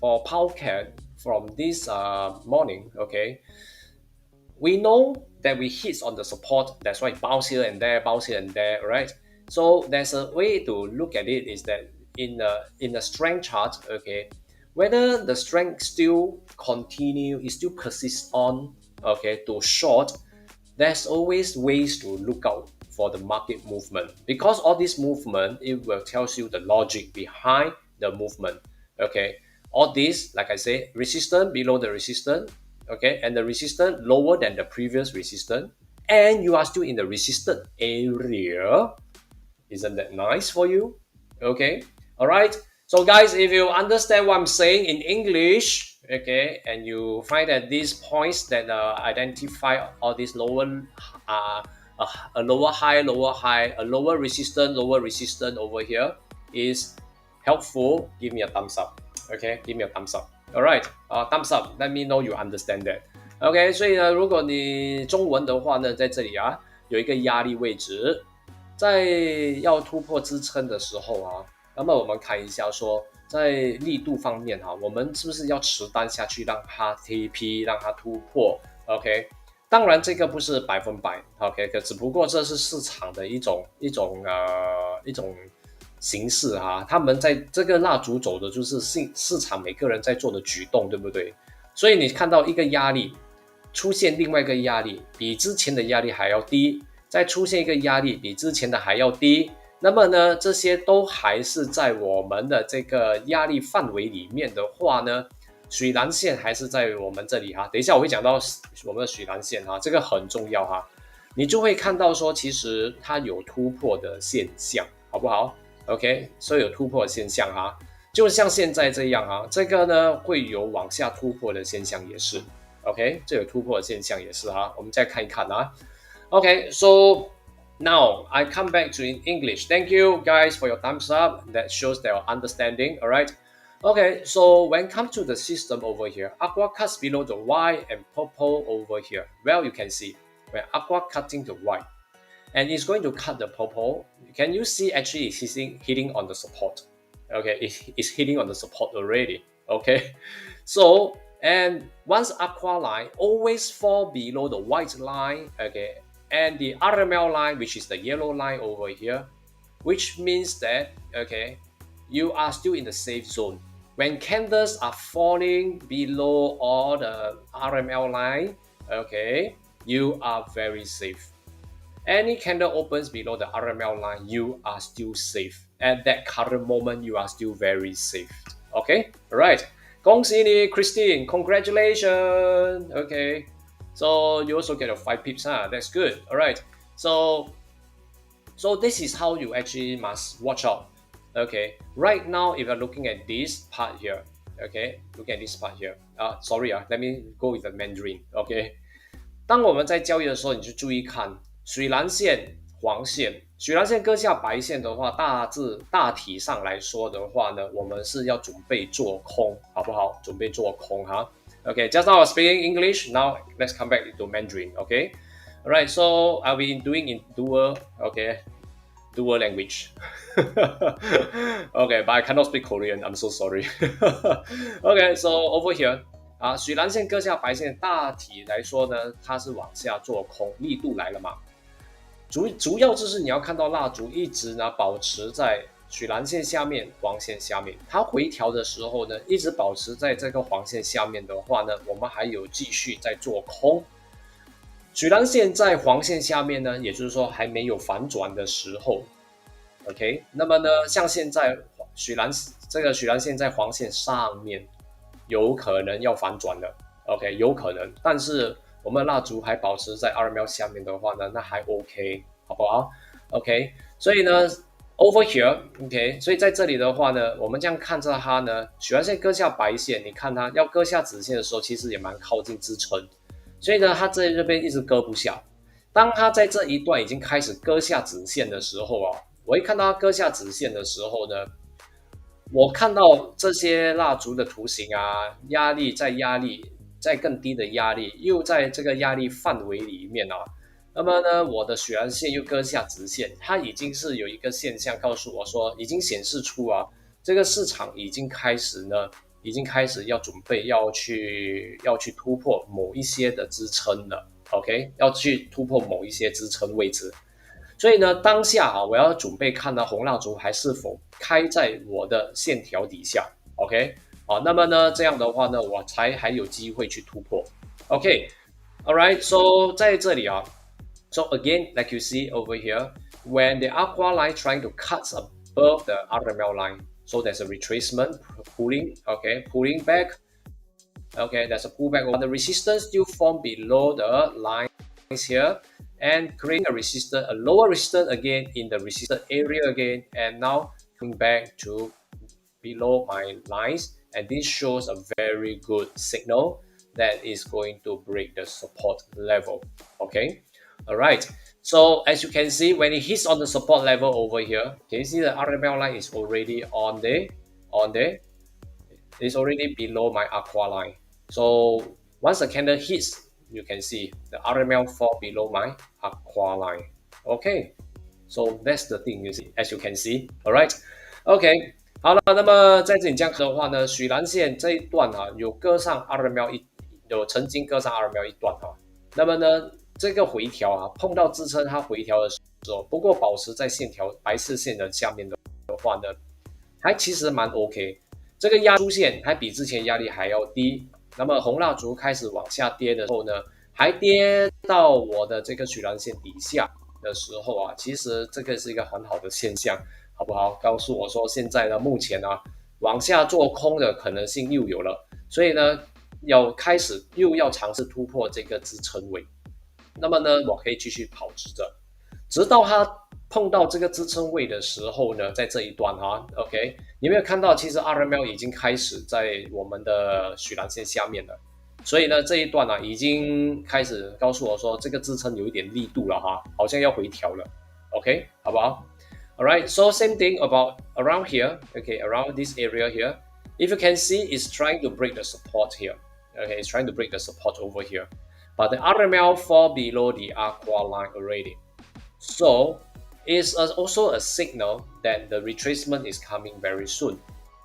for Powcat from this morning，okay，we know that we hit on the support, that's why it bounce here and there, right? So there's a way to look at it is that in the strength chart, okay, whether the strength still continue, it still persists on, okay, to short, there's always ways to look out for the market movement because all this movement it will tells you the logic behind the movement. Okay, all this, like I say, resistance below the resistance, okay, and the resistance lower than the previous resistance, and you are still in the resistance area. Isn't that nice for you? Okay. All right. So, guys, if you understand what I'm saying in English, okay, and you find that these points that identify all these uh, a lower high, lower resistance over here is helpful, give me a thumbs up. Okay, give me a thumbs up. All right, thumbs up. Let me know you understand that. OK，所以呢，如果你中文的话呢，在这里啊有一个压力位置，在要突破支撑的时候啊，那么我们看一下说，在力度方面哈，我们是不是要持单下去让它 TP， 让它突破 ？OK， 当然这个不是100%。OK， 可只不过这是市场的一种形式哈，他们在这个蜡烛走的就是市场每个人在做的举动，对不对？所以你看到一个压力出现，另外一个压力比之前的压力还要低。再出现一个压力比之前的还要低，那么呢，这些都还是在我们的这个压力范围里面的话呢，水蓝线还是在我们这里哈。等一下我会讲到我们的水蓝线哈，这个很重要哈。你就会看到说，其实它有突破的现象，好不好 ？OK， 所以有突破的现象哈，就像现在这样啊，这个呢会有往下突破的现象也是 ，OK， 这有突破的现象也是哈，我们再看一看啊。Okay, so now I come back to in English. Thank you guys for your thumbs up. That shows their understanding. All right. Okay, so when it comes to the system over here, aqua cuts below the white and purple over here. Well, you can see when aqua cutting the white and it's going to cut the purple. Can you see actually it's hitting on the support? Okay, it's hitting on the support already. Okay, so and once aqua line always fall below the white line. Okay, and the RML line, which is the yellow line over here, which means that, okay, you are still in the safe zone. When candles are falling below all the RML line, okay, you are very safe. Any candle opens below the RML line, you are still safe. At that current moment, you are still very safe. Okay, all right. 恭喜你 Christine, congratulations. Okay. So you also get a 5 pips, huh? That's good. All right. So this is how you actually must watch out. Okay. Right now, if you're looking at this part here, okay, look at this part here. Sorry, let me go with the Mandarin. Okay. 当我们在交易的时候，你就注意看水蓝线、黄线。水蓝线割下白线的话，大体上来说的话呢，我们是要准备做空，好不好？准备做空哈。Okay, just now I was speaking English. Now let's come back to Mandarin. Okay, all right. So I'll be doing in dual. Okay, dual language. Okay, but I cannot speak Korean. I'm so sorry. Okay, so over here. 水蓝线割下白线，大体来说呢，它是往下做空，力度来了嘛。主要就是你要看到蜡烛一直呢保持在水蓝线下面、黄线下面，它回调的时候呢，一直保持在这个黄线下面的话呢，我们还有继续在做空。水蓝线在黄线下面呢，也就是说还没有反转的时候 ，OK。那么呢，像现在水蓝线在黄线上面，有可能要反转了 ，OK， 有可能，但是我们的蜡烛还保持在2mm下面的话呢，那还 OK， 好不好 ？OK， 所以呢。Over here, OK， 所以在这里的话呢，我们这样看着它呢，水蓝线割下白线，你看它要割下紫线的时候，其实也蛮靠近支撑，所以呢，它在这边一直割不下。当它在这一段已经开始割下紫线的时候啊，我一看到它割下紫线的时候呢，我看到这些蜡烛的图形啊，压力在更低的压力，又在这个压力范围里面啊。那么呢，我的水蓝线又割下直线，它已经是有一个现象告诉我说，已经显示出啊，这个市场已经开始要准备要去突破某一些的支撑了 ，OK， 要去突破某一些支撑位置。所以呢，当下我要准备看到红蜡烛还是否开在我的线条底下，OK，那么呢，这样的话呢，我才还有机会去突破，OK，Alright，so 在这里So again, like you see over here, when the aqua line trying to cut above the RML line, so there's a retracement, pulling, okay, pulling back, okay, there's a pullback, but the resistance still form below the lines here, and creating a resistance, a lower resistance again in the resistance area again, and now coming back to below my lines, and this shows a very good signal that is going to break the support level, okay. All right. So as you can see, when it hits on the support level over here, can you see the RML line is already on there? It's already below my aqua line. So once the candle hits, you can see the RML fall below my aqua line. Okay. So that's the thing you see, as you can see. All right. OK，好了，那么在这里这样看的话呢，许蓝线这一段有割上2秒有曾经割上2秒一段那么呢，这个回调碰到支撑它回调的时候，不过保持在线条白色线的下面的话呢，还其实蛮 OK，这个压出现还比之前压力还要低。那么红蜡烛开始往下跌的时候呢，还跌到我的这个许蓝线底下的时候其实这个是一个很好的现象，好不好？告诉我说现在呢，目前往下做空的可能性又有了，所以呢，要开始又要尝试突破这个支撑位。那么呢，我可以继续保持着，直到它碰到这个支撑位的时候呢，在这一段OK， 你有没有看到，其实 RML 已经开始在我们的许蓝线下面了，所以呢，这一段已经开始告诉我说，这个支撑有一点力度了好像要回调了 ，OK， 好不好 ？Alright, so same thing about around here, okay, around this area here. If you can see, it's trying to break the support here. Okay, it's trying to break the support over here. But the RML fall below the aqua line already. So it's also a signal that the retracement is coming very soon.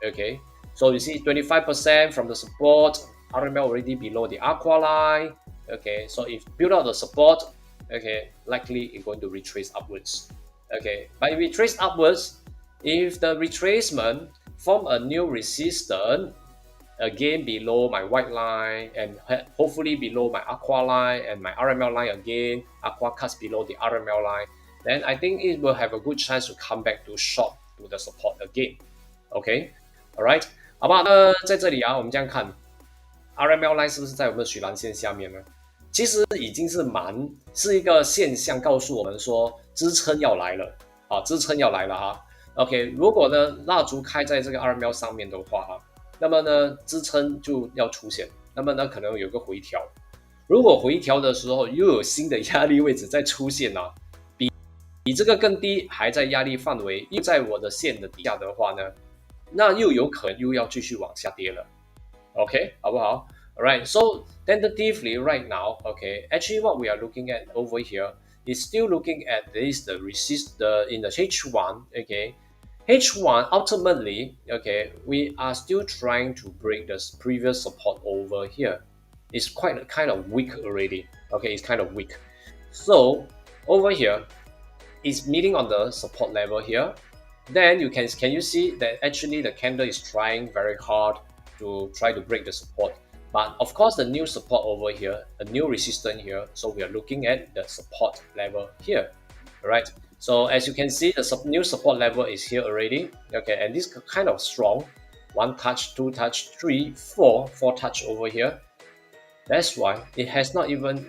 Okay, so you see 25% from the support, RML already below the aqua line. Okay, so if build out the support, okay, likely it's going to retrace upwards. Okay, but if it retrace upwards, if the retracement form a new resistance again below my white line and hopefully below my aqua line and my RML line again, aqua cuts below the RML line, then I think it will have a good chance to come back to short to the support again. Okay, alright， 好不好？在这里我们这样看 ，RML line 是不是在我们的许蓝线下面呢？其实已经是一个现象，告诉我们说支撑要来了支撑要来了OK， 如果呢蜡烛开在这个RML上面的话那么呢，支撑就要出现，那么呢，可能有个回调。如果回调的时候又有新的压力位置再出现比这个更低，还在压力范围，又在我的线的底下的话呢，那又有可能又要继续往下跌了。OK， 好不好 ？Alright, so tentatively right now, okay, actually what we are looking at over here is still looking at this the in the H1, okay. H1 ultimately, okay, we are still trying to break the previous support over here. It's quite kind of weak already. Okay, it's kind of weak. So over here, it's meeting on the support level here. Then can you see that actually the candle is trying very hard to try to break the support. But of course, the new support over here, a new resistance here. So we are looking at the support level here, right? So as you can see, the new support level is here already. Okay, and this kind of strong. 1 touch, 2 touch, 3, 4 touch over here. That's why it has not even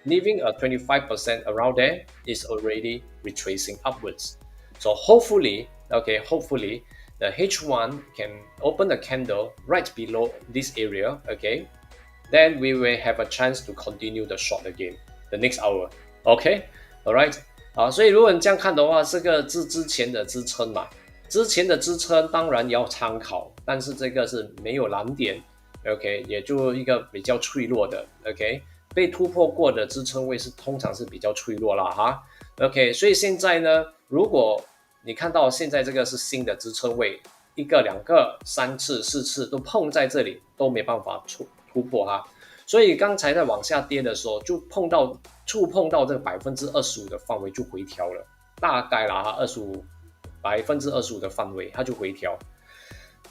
leaving a 25% around there is already retracing upwards. So hopefully, okay, hopefully the H1 can open the candle right below this area. Okay, then we will have a chance to continue the short again the next hour. Okay, all right. 所以如果你这样看的话，这个是之前的支撑嘛，之前的支撑当然要参考，但是这个是没有蓝点 ，OK， 也就一个比较脆弱的 ，OK， 被突破过的支撑位是通常是比较脆弱啦，OK， 所以现在呢，如果你看到现在这个是新的支撑位，1个、2个、3次、4次都碰在这里，都没办法突破所以刚才在往下跌的时候，就触碰到这个25%的范围就回调了大概啦25%的范围，它就回调。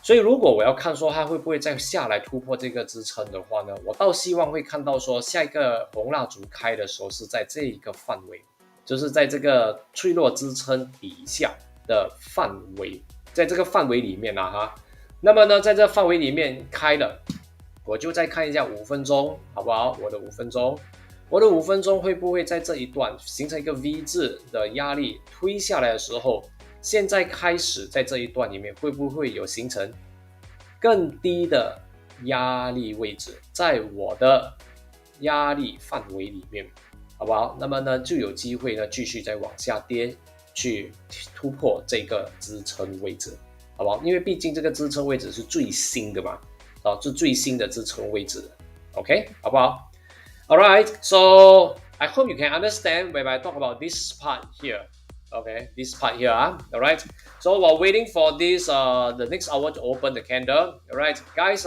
所以如果我要看说它会不会再下来突破这个支撑的话呢，我倒希望会看到说下一个红蜡烛开的时候是在这一个范围，就是在这个脆弱支撑底下的范围，在这个范围里面哈。那么呢，在这范围里面开了，我就再看一下5分钟，好不好？我的五分钟会不会在这一段形成一个 V 字的压力推下来的时候，现在开始在这一段里面会不会有形成更低的压力位置，在我的压力范围里面，好不好？那么呢，就有机会呢继续再往下跌，去突破这个支撑位置，好不好？因为毕竟这个支撑位置是最新的嘛，是最新的支撑位置 ，OK， 好不好？Alright, so I hope you can understand when I talk about this part here. Okay, this part here. Alright. So while waiting for this the next hour to open the candle. Alright, guys.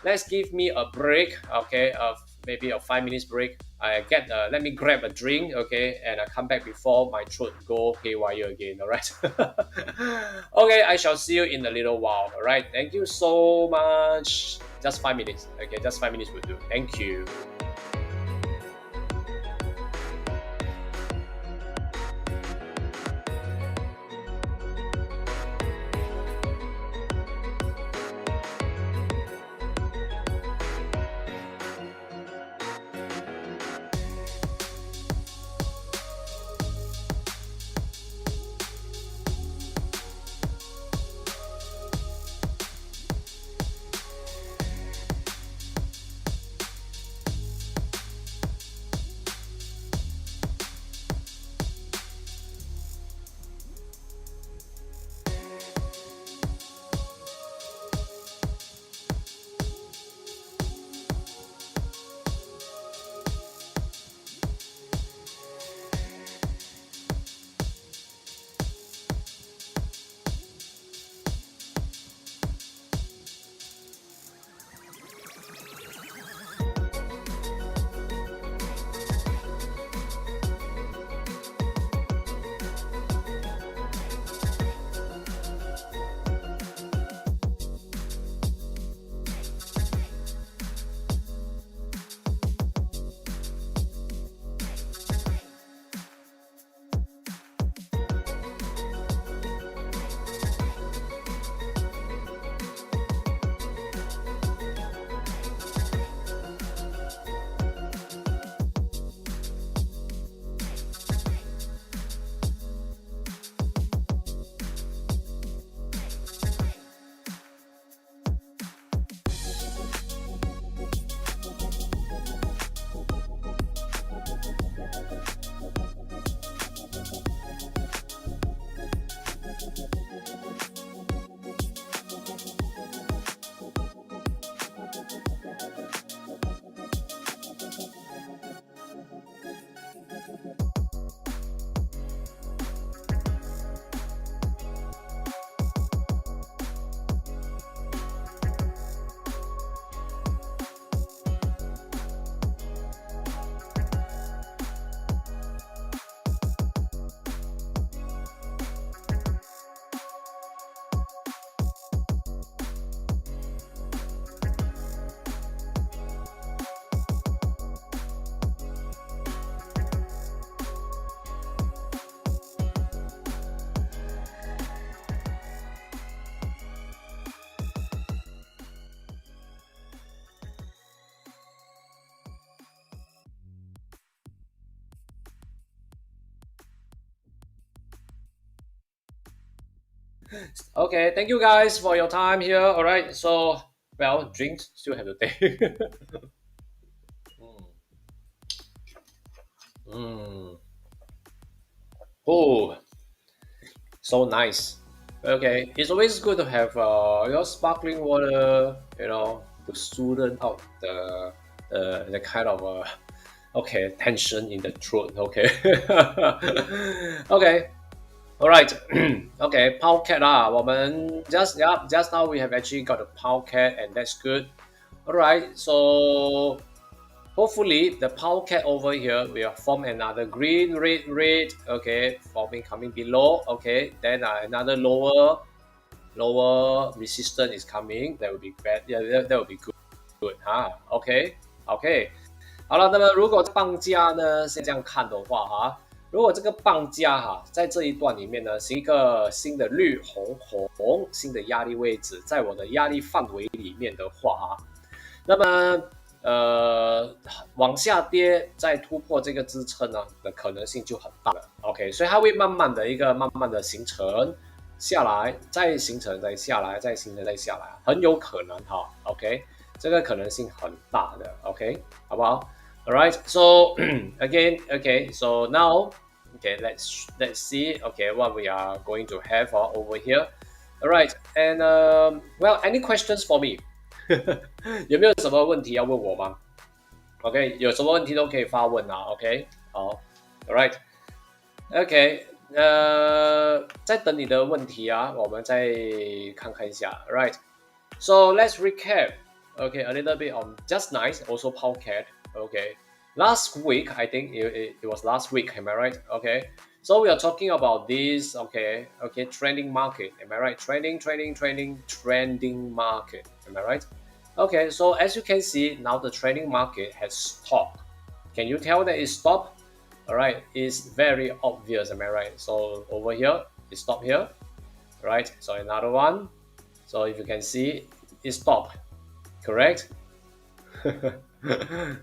Let's give me a break. Okay, maybe a 5 minutes break. Let me grab a drink. Okay, and I come back before my throat go haywire again. Alright. Okay, I shall see you in a little while. Alright. Thank you so much. Just 5 minutes. Okay, just 5 minutes will do. Thank you. Okay, thank you guys for your time here. All right, so well, drinks still have to take. mm. Oh, so nice. Okay, it's always good to have your sparkling water, to smoothen out the kind of okay tension in the throat. Okay, okay. Alright, okay, Powcat just now we have actually got a Powcat and that's good. Alright, so hopefully the power cat over here will form another green, red, okay, forming coming below, okay, then another lower resistance is coming, that would be bad, yeah, that would be good 哈，OK，好了，那么如果棒价呢是这样看的话哈，如果这个棒价哈在这一段里面呢是一个新的绿红红新的压力位置，在我的压力范围里面的话哈，那么往下跌再突破这个支撑呢的可能性就很大了。OK，所以它会慢慢的形成下来，再形成再下来，再形成再下来，很有可能哈。OK，这个可能性很大的。OK，好不好？All right. So again, okay. So now, okay. Let's see. Okay, what we are going to have over here. All right. And well, any questions for me? 有没有什么问题要问我吗？OK，有什么问题都可以发问啊。OK，好，All right，OK，在等你的问题啊，我们再看看一下。All right，so let's recap. Okay, a little bit on just nice, also Powcat. Okay, last week I think it was last week. Am I right? Okay, so we are talking about this. Okay, trending market. Am I right? Trending market. Am I right? Okay, so as you can see, now the trading market has stopped. Can you tell that it stopped? All right, it's very obvious, am I right? So over here, it stopped here, right? So another one. So if you can see, it stopped, correct?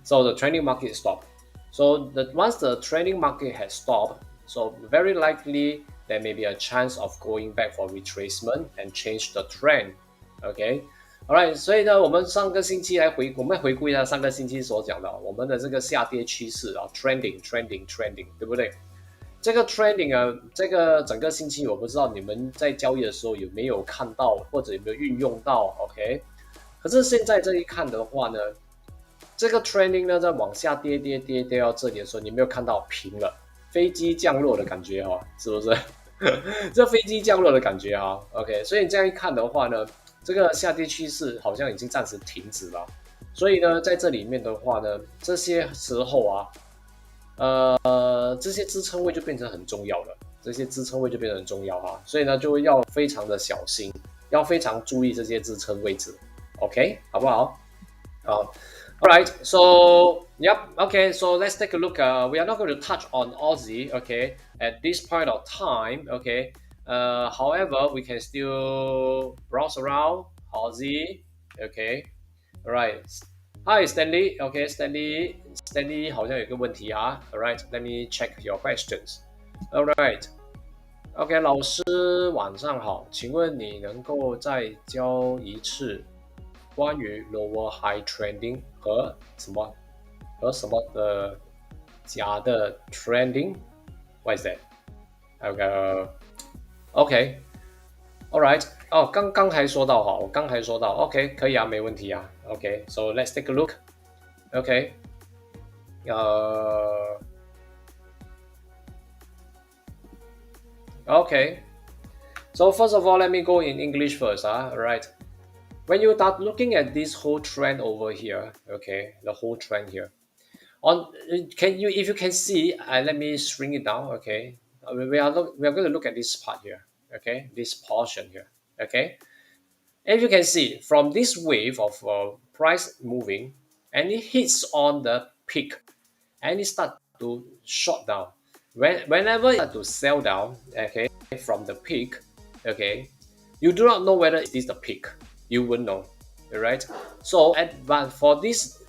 So the trading market stopped. So once the trading market has stopped, so very likely there may be a chance of going back for retracement and change the trend. Okay. Alright， 所以呢，我们上个星期我们回顾一下上个星期所讲的，我们的这个下跌趋势啊，trending，对不对？这个 trending 啊，这个整个星期我不知道你们在交易的时候有没有看到，或者有没有运用到 ，OK？ 可是现在这一看的话呢，这个 trending 呢在往下跌到这里的时候，你没有看到平了，飞机降落的感觉哈，是不是？这飞机降落的感觉哈 ，OK？ 所以这样一看的话呢。这个下跌趋势好像已经暂时停止了，所以呢，在这里面的话呢，这些时候啊，这些支撑位就变成很重要了，这些支撑位就变得很重要哈，所以呢，就要非常的小心，要非常注意这些支撑位置 ，OK， 好不好？好 ，All right, so yep, okay, so let's take a look. We are not going to touch on Aussie, okay, at this point of time, okay. However, we can still browse around Aussie. Okay, alright. Hi, Stanley. Okay, Stanley 好像有个问题啊。Alright, let me check your questions. Alright. OK， 老师晚上好，请问你能够再教一次关于 lower high trending 和什么的假的 trending？What is that？ 还有个。OK， all right， 哦，刚才说到哈，我刚才说到 ，OK， 可以啊，没问题啊，OK，so let's take a look，OK， OK， so first of all, let me go in English first, alright. When you start looking at this whole trend over here, okay, the whole trend here, if you can see, let me shrink it down, okay. We are going to look at this part here, okay, this portion here, okay. And you can see from this wave of price moving, and it hits on the peak, and it start to short down. Whenever it start to sell down, okay, from the peak, okay, you do not know whether it is the peak. You will know, right? So, but for this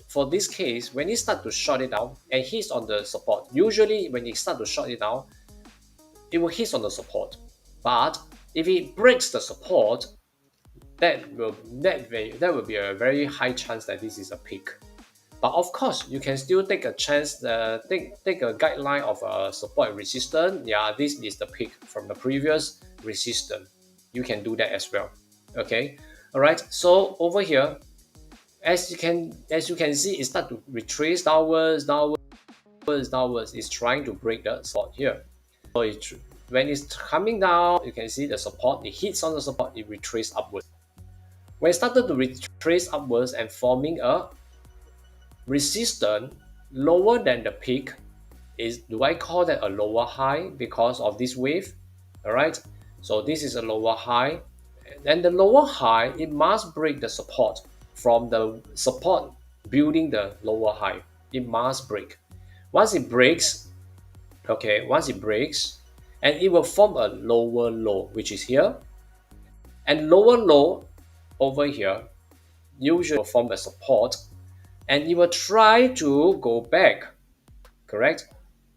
case, when it start to short it down and hits on the support, usually when it start to short it down, it will hit on the support. But if it breaks the support, that will be a very high chance that this is a peak. But of course, you can still take a chance, take a guideline of a support and resistance. Yeah, this is the peak from the previous resistance. You can do that as well. Okay, all right. So over here, as you can see, it start to retrace downwards. It's trying to break the support here. So when it's coming down, you can see the support, it hits on the support, it retraces upwards. When it started to retrace upwards and forming a resistance lower than the peak, do I call that a lower high because of this wave? All right, so this is a lower high, and the lower high, it must break the support from the support building the lower high. It must break. Once it breaks, okay, once it breaks, and it will form a lower low, which is here, and lower low over here usually will form a support, and it will try to go back, correct?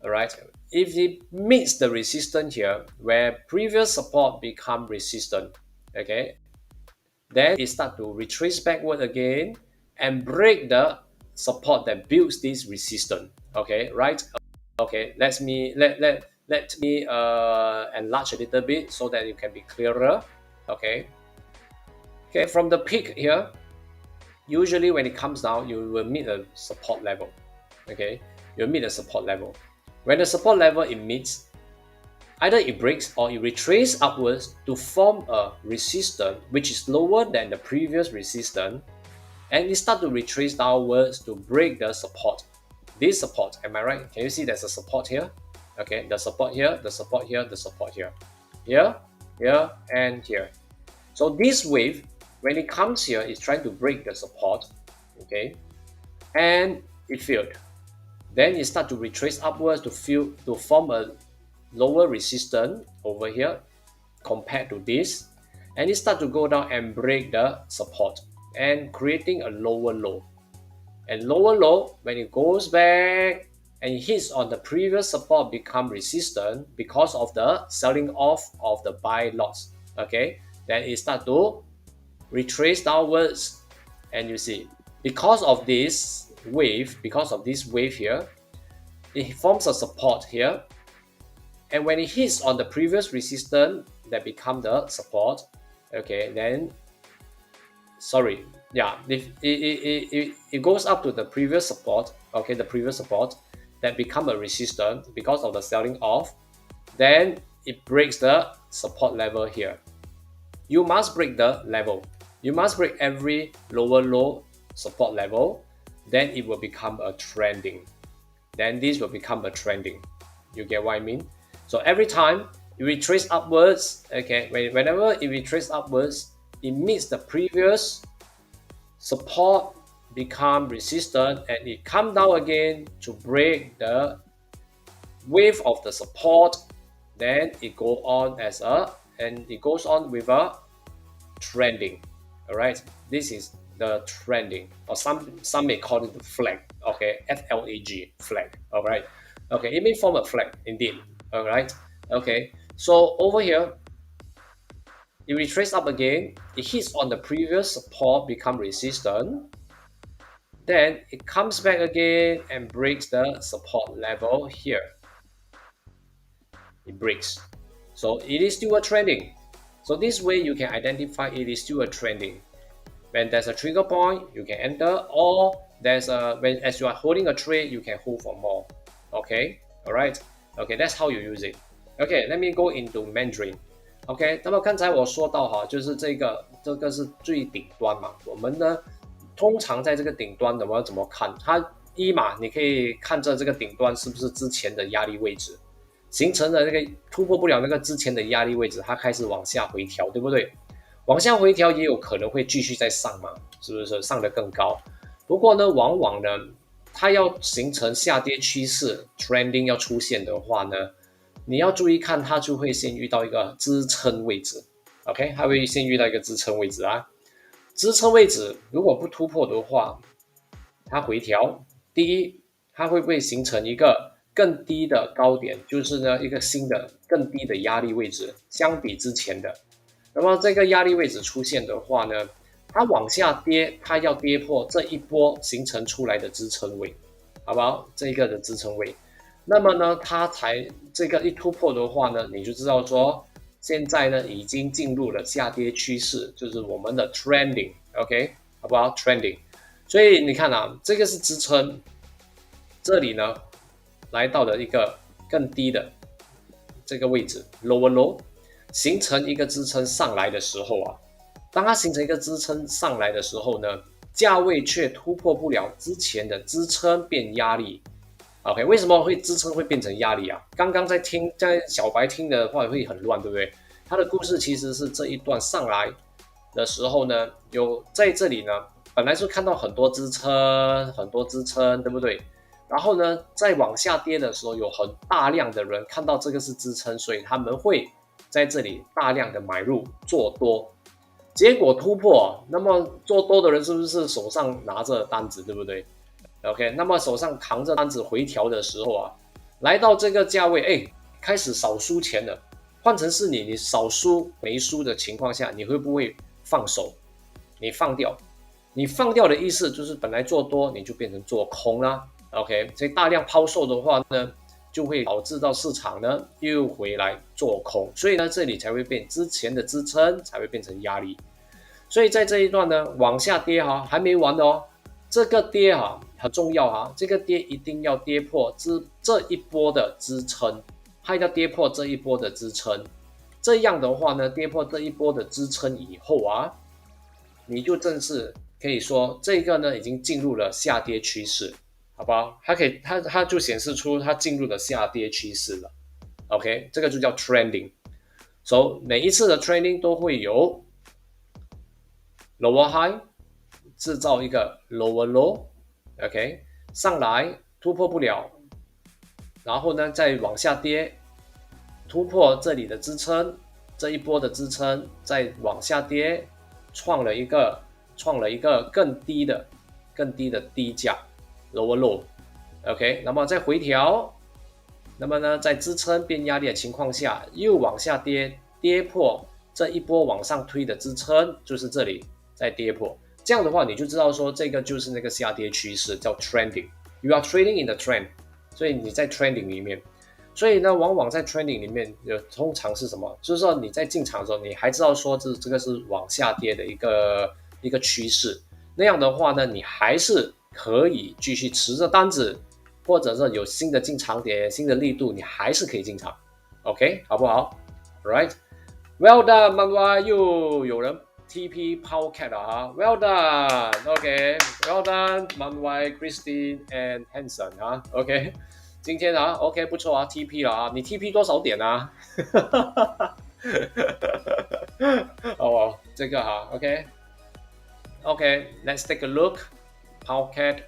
All right, if it meets the resistance here where previous support become resistant, okay, then it start to retrace backward again and break the support that builds this resistance, okay, right? Okay, let me enlarge a little bit so that it can be clearer. Okay, from the peak here, usually when it comes down, you will meet a support level. Okay, you'll meet a support level. When the support level it meets, either it breaks or it retraces upwards to form a resistance which is lower than the previous resistance, and it start to retrace downwards to break the support. This support, am I right? Can you see there's a support here? Okay, the support here, the support here, the support here, here, here, and here. So this wave, when it comes here, is trying to break the support, okay, and it failed. Then it start to retrace upwards to form a lower resistance over here compared to this, and it start to go down and break the support and creating a lower low. And lower low, when it goes back and it hits on the previous support, become resistant because of the selling off of the buy lots. Okay, then it start to retrace downwards, and you see because of this wave here, it forms a support here, and when it hits on the previous resistance that become the support, okay, then it goes up to the previous support, okay, the previous support that become a resistance because of the selling off, then it breaks the support level here. You must break the level. You must break every lower low support level, then it will become a trending. Then this will become a trending. You get what I mean? So every time it retrace upwards, okay, whenever it retrace upwards, it meets the previous support, become resistant, and it come down again to break the wave of the support. Then it goes on with a trending. All right, this is the trending, or some may call it the flag. Okay, FLAG, flag. All right, okay, it may form a flag indeed. All right, okay, so over here it retraces up again, it hits on the previous support, become resistant, then it comes back again and breaks the support level here. It breaks, so it is still a trending. So this way you can identify it is still a trending. When there's a trigger point, you can enter, or as you are holding a trade, you can hold for more. Okay, all right, okay, that's how you use it. Okay, let me go into Mandarin. OK， 那么刚才我说到哈，就是这个是最顶端嘛。我们呢，通常在这个顶端的，我要怎么看？它一嘛，你可以看着这个顶端是不是之前的压力位置，形成了那个突破不了那个之前的压力位置，它开始往下回调，对不对？往下回调也有可能会继续再上嘛，是不是上得更高？不过呢，往往呢，它要形成下跌趋势 ，trending 要出现的话呢，你要注意看，它就会先遇到一个支撑位置 ，OK， 它会先遇到一个支撑位置啊。支撑位置如果不突破的话，它回调，第一，它会不会形成一个更低的高点，就是呢一个新的更低的压力位置，相比之前的。那么这个压力位置出现的话呢，它往下跌，它要跌破这一波形成出来的支撑位，好不好？这一个的支撑位。那么呢，它才这个一突破的话呢，你就知道说，现在呢已经进入了下跌趋势，就是我们的 trending，OK， 好不好 ？trending， 所以你看啊，这个是支撑，这里呢来到了一个更低的这个位置 lower low， 形成一个支撑上来的时候啊，当它形成一个支撑上来的时候呢，价位却突破不了之前的支撑变压力。OK， 为什么会支撑会变成压力啊？刚刚在小白听的话会很乱，对不对？他的故事其实是这一段上来的时候呢，有在这里呢，本来是看到很多支撑，很多支撑，对不对？然后呢，在往下跌的时候，有很大量的人看到这个是支撑，所以他们会在这里大量的买入做多，结果突破，那么做多的人是不是手上拿着单子，对不对？OK， 那么手上扛着单子回调的时候啊，来到这个价位，哎，开始少输钱了。换成是你少输没输的情况下，你会不会放手？你放掉，你放掉的意思就是本来做多你就变成做空啦。OK， 所以大量抛售的话呢，就会导致到市场呢又回来做空，所以呢这里才会变之前的支撑才会变成压力。所以在这一段呢往下跌哈，还没完的哦。这个跌哈很重要哈，这个跌一定要跌破这一波的支撑，它要跌破这一波的支撑。这样的话呢，跌破这一波的支撑以后啊，你就正式可以说这个呢已经进入了下跌趋势，好不好？它就显示出它进入了下跌趋势了。OK， 这个就叫 trending。So 每一次的 trending 都会有 lower high。制造一个 lower low，OK， 上来突破不了，然后呢再往下跌，突破这里的支撑，这一波的支撑，再往下跌，创了一个更低的低价 lower low，OK， 那么再回调，那么呢在支撑变压力的情况下，又往下跌，跌破这一波往上推的支撑，就是这里再跌破。这样的话，你就知道说这个就是那个下跌趋势，叫 trending。You are trading in the trend， 所以你在 trending 里面。所以呢，往往在 trending 里面，通常是什么？就是说你在进场的时候，你还知道说这个是往下跌的一个趋势。那样的话呢，你还是可以继续持着单子，或者是有新的进场点、新的力度，你还是可以进场。OK， 好不好 ？Right，Well done， 慢慢又有人。TP Powercat 了哈 ，Well done，OK，Well done， Manwai Christine and Hanson 哈 ，OK， 今天啊 ，OK 不错啊 ，TP 了啊，你 TP 多少点啊？哦，这个哈 ，OK，Let's take a look. Powercat,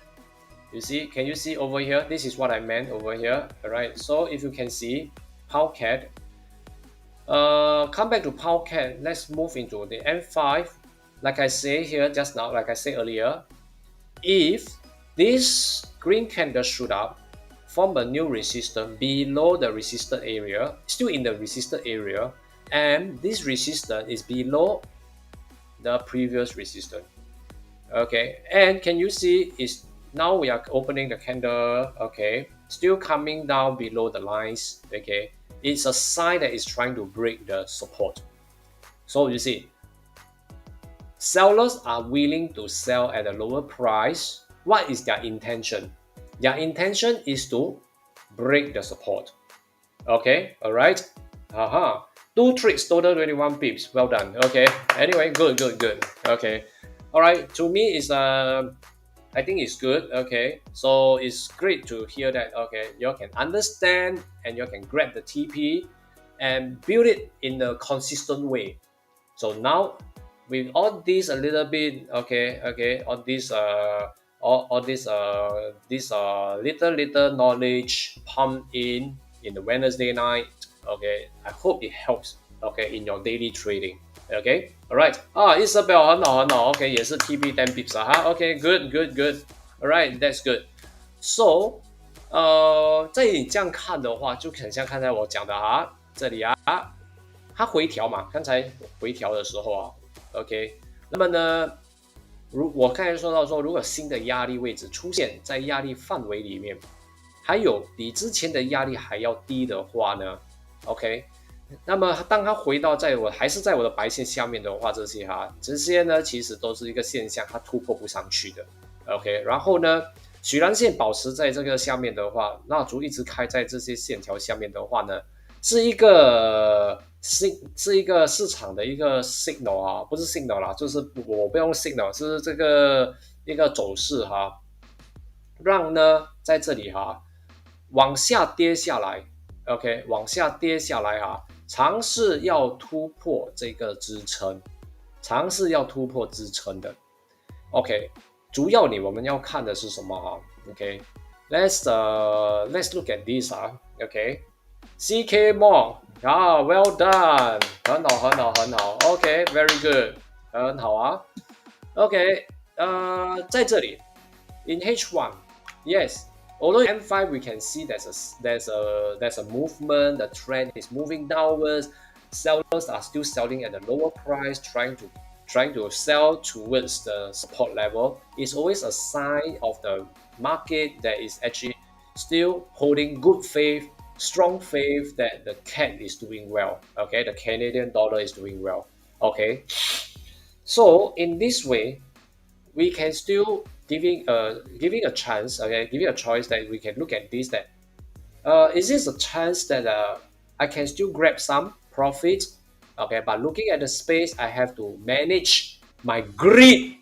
you see? Can you see over here? This is what I meant over here. Alright, so if you can see Powercat. Come back to Powercat. Let's move into the M5. Like I say here just now, like I said earlier, if this green candle shoot up, form a new resistance below the resistor area, still in the resistor area, and this resistance is below the previous resistance. Okay, and can you see is now we are opening the candle, okay, still coming down below the lines, okay. It's a sign that it's trying to break the support. So you see, sellers are willing to sell at a lower price. What is their intention? Their intention is to break the support. Okay, all right. Two tricks, total 21 pips. Well done. Okay. Anyway, good. Okay. All right. To me, it's I think it's good. Okay, so it's great to hear that. Okay, you can understand and you can grab the TP and build it in a consistent way. So now with all this a little bit, all this little knowledge pumped in the Wednesday night. Okay, I hope it helps. Okay, in your daily trading. Okay, alright. Isabel 很好 OK， 也是 TP 10 pips 啊哈 OK， good. Alright, that's good. So， 在你这样看的话，就很像刚才我讲的啊，这里啊，它回调嘛，刚才回调的时候啊 ，OK， 那么呢，我刚才说到说，如果新的压力位置出现在压力范围里面，还有比之前的压力还要低的话呢 ，OK。那么当它回到还是在我的白线下面的话，这些呢其实都是一个现象，它突破不上去的 OK， 然后呢许蓝线保持在这个下面的话，蜡烛一直开在这些线条下面的话呢，是一个市场的一个 signal 啊，不是 signal 啦，就是我不用 signal， 是这个一个走势哈，让呢在这里哈往下跌下来，OK， 往下跌下来哈，尝试要突破这个支撑，尝试要突破支撑的，OK， 主要我们要看的是什么哈？OK，let's look at this 啊，OK，CK Mall 啊，well done，很好很好很好，OK，very good，很好啊，OK，在这里 in H1。Yes, although in M5 we can see there's a movement, the trend is moving downwards. Sellers are still selling at a lower price, trying to sell towards the support level. It's always a sign of the market that is actually still holding good faith, strong faith that the CAD is doing well. Okay, the Canadian dollar is doing well. Okay, so in this way, we can still giving a chance, okay, giving a choice that we can look at this that is this a chance that I can still grab some profit, okay, but looking at the space I have to manage my greed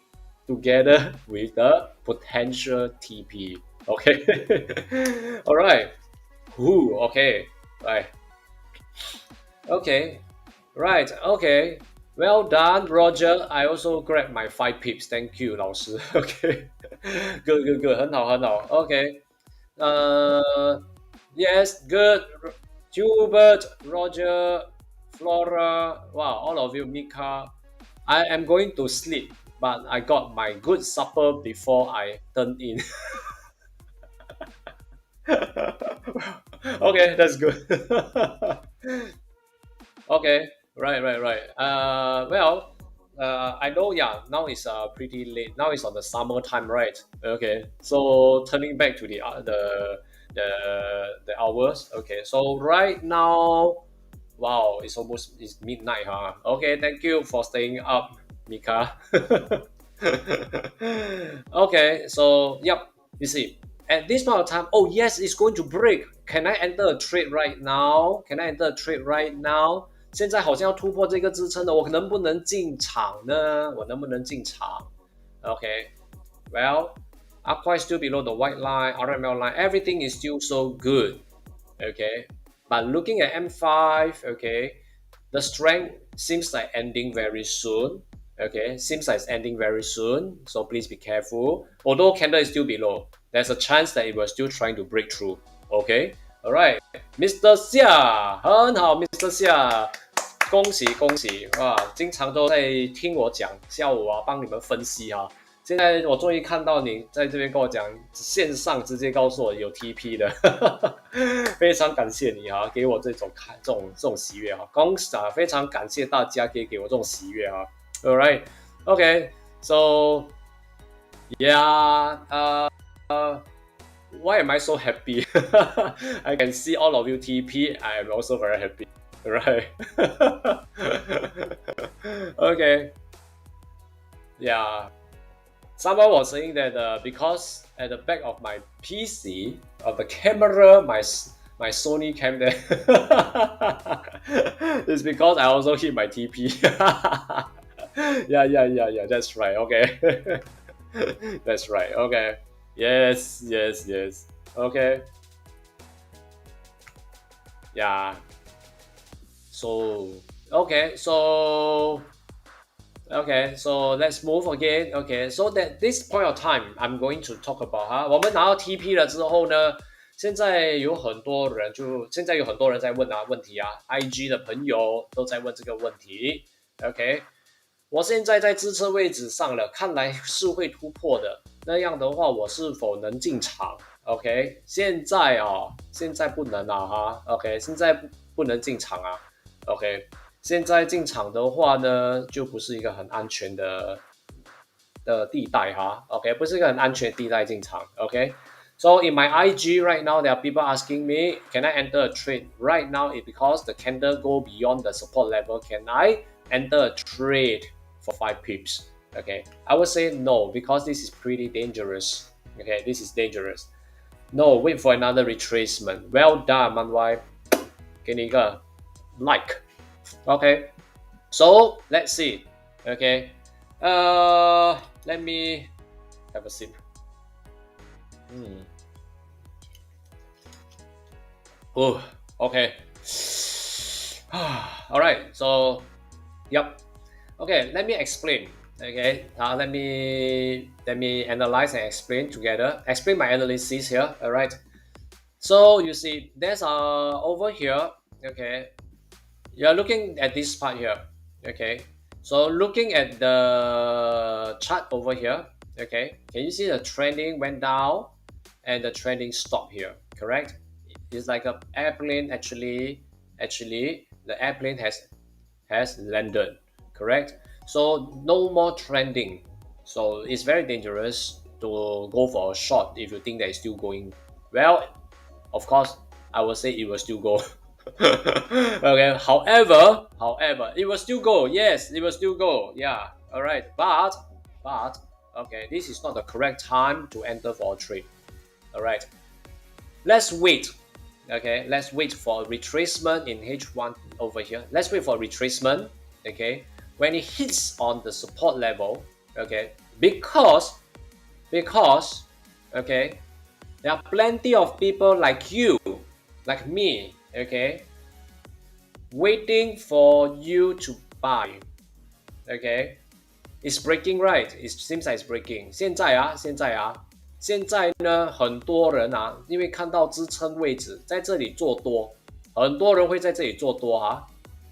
together with the potential TP, okay. All right. Who? Okay. Right. Okay. Right. Okay. Well done, Roger. I also grabbed my 5 pips. Thank you, 老师. Okay. Good, good, good. 很好，很好. Okay. Yes, good. Hubert, Roger, Flora. Wow, all of you, Mika. I am going to sleep, but I got my good supper before I turn in. Okay, that's good. Okay, right. Well, I know, yeah, now it's pretty late. Now it's on the summer time, right? Okay, so turning back to the hours. Okay, so right now, wow, it's midnight, huh? Okay, thank you for staying up, Mika. Okay, so yep, you see, at this point of time, oh yes, it's going to break. Can I enter a trade right now? Can I enter a trade right now? 现在好像要突破这个支撑了，我能不能进场呢？我能不能进场 ？Okay, well, up price still below the white line, RML line, everything is still so good. Okay, but looking at M5, okay, the strength seems like ending very soon. Okay, seems like it's ending very soon, so please be careful. Although candle is still below, there's a chance that it was still trying to break through. Okay, all right, Mr. Xia, 很好，Mr. Xia，恭喜恭喜哇！经常都在听我讲，下午啊帮你们分析啊。现在我终于看到你在这边跟我讲，线上直接告诉我有 TP 的，非常感谢你啊，给我这种喜悦啊！恭喜啊，非常感谢大家给我这种喜悦啊。All right, okay, so yeah, why am I so happy? I can see all of you TP. I am also very happy. Right. Okay. Yeah. Someone was saying that because at the back of my PC, of the camera, my Sony cam there, it's because I also hit my TP. Yeah. That's right. Okay. That's right. Okay. Yes. Okay. Yeah. So okay, so let's move again. Okay, so that this point of time, I'm going to talk about 我们拿到 TP 了之后呢，现在有很多人在问问题啊，IG 的朋友都在问这个问题。OK，我现在在支撑位置上了，看来是会突破的。那样的话，我是否能进场 ？OK， 现在不能啊哈。OK， 现在不能进场啊。OK， 现在进场的话呢，就不是一个很安全的地带哈。OK， 不是一个很安全的地带进场。OK，so in my IG right now, there are people asking me, can I enter a trade right now? It's because the candle go beyond the support level. Can I enter a trade for 5 pips? Okay, I would say no because this is pretty dangerous. Okay, this is dangerous. No, wait for another retracement. Well done, Manwai. 给你一个 like. Okay, so let's see. Okay, let me Have a sip. Oh, okay. All right. So, yep. Okay, let me explain. Okay, let me analyze and explain together. Explain my analysis here. All right. So you see, there's over here. Okay, you are looking at this part here. Okay, so looking at the chart over here. Okay, can you see the trending went down and the trending stopped here? Correct. It's like a airplane actually the airplane has landed. Correct. So no more trending. So it's very dangerous to go for a short if you think that it's still going well. Of course, I will say it will still go. Okay. However, it will still go. Yes, it will still go. Yeah. All right. But okay, this is not the correct time to enter for a trade. All right. Let's wait. Okay. Let's wait for a retracement in H1 over here. Let's wait for retracement. Okay. When it hits on the support level. Okay. Because okay, there are plenty of people like you, like me, okay, waiting for you to buy. Okay, it's breaking, right? It seems like it's breaking. 现在呢，很多人啊，因为看到支撑位置在这里做多，很多人会在这里做多啊，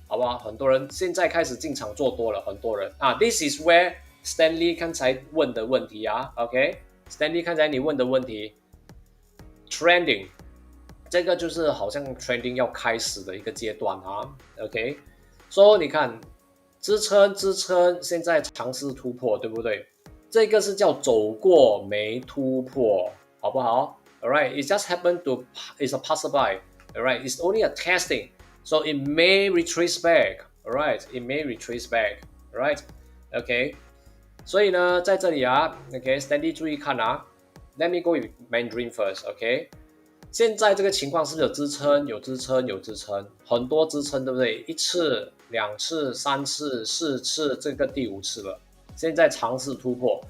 好不好？很多人现在开始进场做多了，很多人啊。This is where Stanley 刚才问的问题啊 ，OK？Stanley 刚才你问的问题 ，trending。这个就是好像 trending 要开始的一个阶段啊 ，OK， 所以你看支撑，现在尝试突破，对不对？这个是叫走过没突破，好不好 ？Alright, it just happened to is a passerby. Alright, it's only a testing, so it may retrace back. Alright, it may retrace back. Alright, OK， 所以呢，在这里啊 ，OK，Stanley 注意看啊 ，Let me go with Mandarin first. OK。现在这个情况是不是有支撑？有支撑，有支撑，很多支撑，对不对？一次、两次、三次、四次，这个第五次了。现在尝试突破，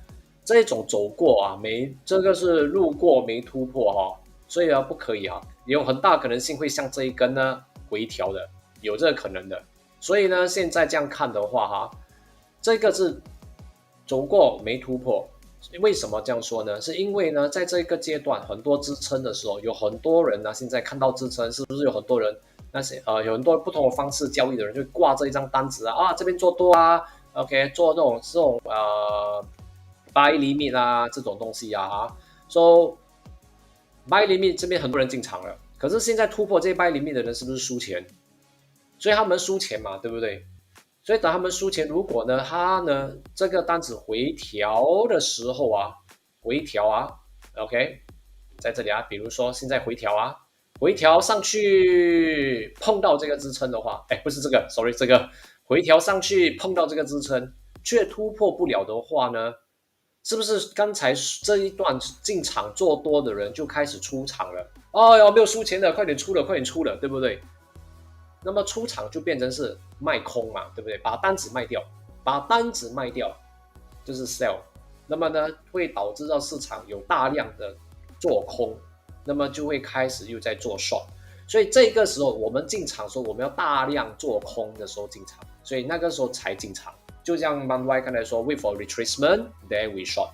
这种走过啊，这个是路过没突破哈、所以啊不可以啊，有很大可能性会像这一根呢回调的，有这个可能的。所以呢，现在这样看的话哈，这个是走过没突破。为什么这样说呢？是因为呢，在这个阶段很多支撑的时候，有很多人呢，现在看到支撑，是不是有很多人那些有很多不同的方式交易的人就挂这一张单子啊，这边做多啊 ，OK， 做这种buy limit 啊这种东西啊，so buy limit 这边很多人进场了，可是现在突破这 buy limit 的人是不是输钱？所以他们输钱嘛，对不对？所以等他们输钱，如果呢，他呢这个单子回调的时候啊，回调啊 ，OK， 在这里啊，比如说现在回调啊，回调上去碰到这个支撑的话，哎，不是这个 ，sorry， 这个回调上去碰到这个支撑，却突破不了的话呢，是不是刚才这一段进场做多的人就开始出场了？哦哟，没有输钱的，快点出了，快点出了，对不对？那么出场就变成是卖空嘛，对不对？把单子卖掉，就是 sell。那么呢，会导致到市场有大量的做空，那么就会开始又在做 short。所以这个时候我们进场的时候，我们要大量做空的时候进场，所以那个时候才进场。就像 Man Y 刚才说 ，wait for retracement, then we short，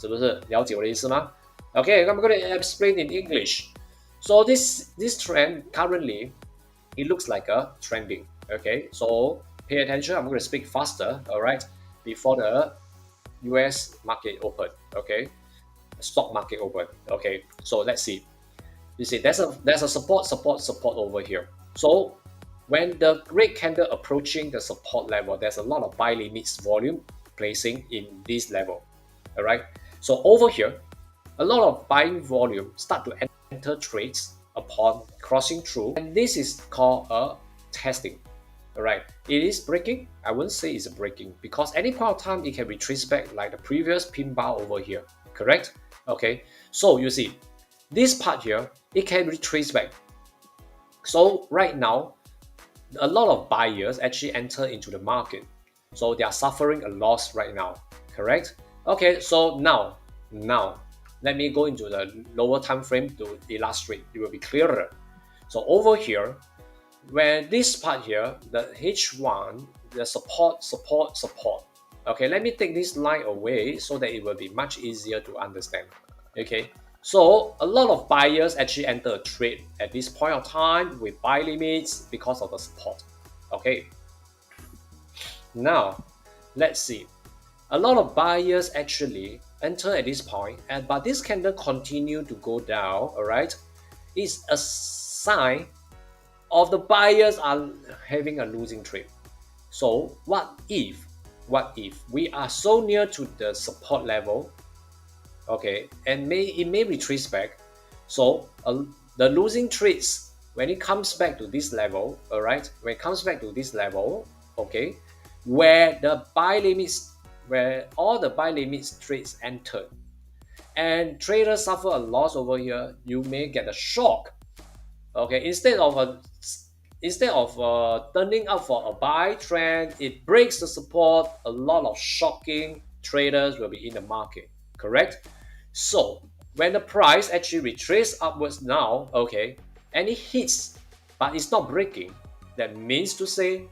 是不是？了解我的意思吗 ？Okay, I'm going to explain in English. So this trend currently it looks like a trending. Okay, so pay attention. I'm going to speak faster. All right, before the U.S. market open. Okay, stock market open. Okay, so let's see. You see, there's a support over here. So when the red candle approaching the support level, there's a lot of buy limits volume placing in this level. All right. So over here, a lot of buying volume start to enter trades upon crossing through, and this is called a testing. All right, it is breaking. I wouldn't say it's breaking because any point of time it can retrace back like the previous pin bar over here. Correct? Okay. So you see, this part here it can retrace back. So right now, a lot of buyers actually enter into the market, so they are suffering a loss right now. Correct? Okay. So now Now, let me go into the lower time frame to illustrate. It will be clearer. So over here, where this part here, the H1, the support. Okay, let me take this line away so that it will be much easier to understand. Okay, so a lot of buyers actually enter a trade at this point of time with buy limits because of the support. Okay, now let's see. A lot of buyers actually enter at this point, but this candle continue to go down. All right, it's a sign of the buyers are having a losing trade. So what if we are so near to the support level, okay, and it may retrace back. So the losing trades, when it comes back to this level, all right, when it comes back to this level, okay, where all the buy limits trades entered, and traders suffer a loss over here, you may get a shock. Okay, instead of turning up for a buy trend, it breaks the support. A lot of shocking traders will be in the market. Correct. So when the price actually retraces upwards now, okay, and it hits, but it's not breaking, that means to say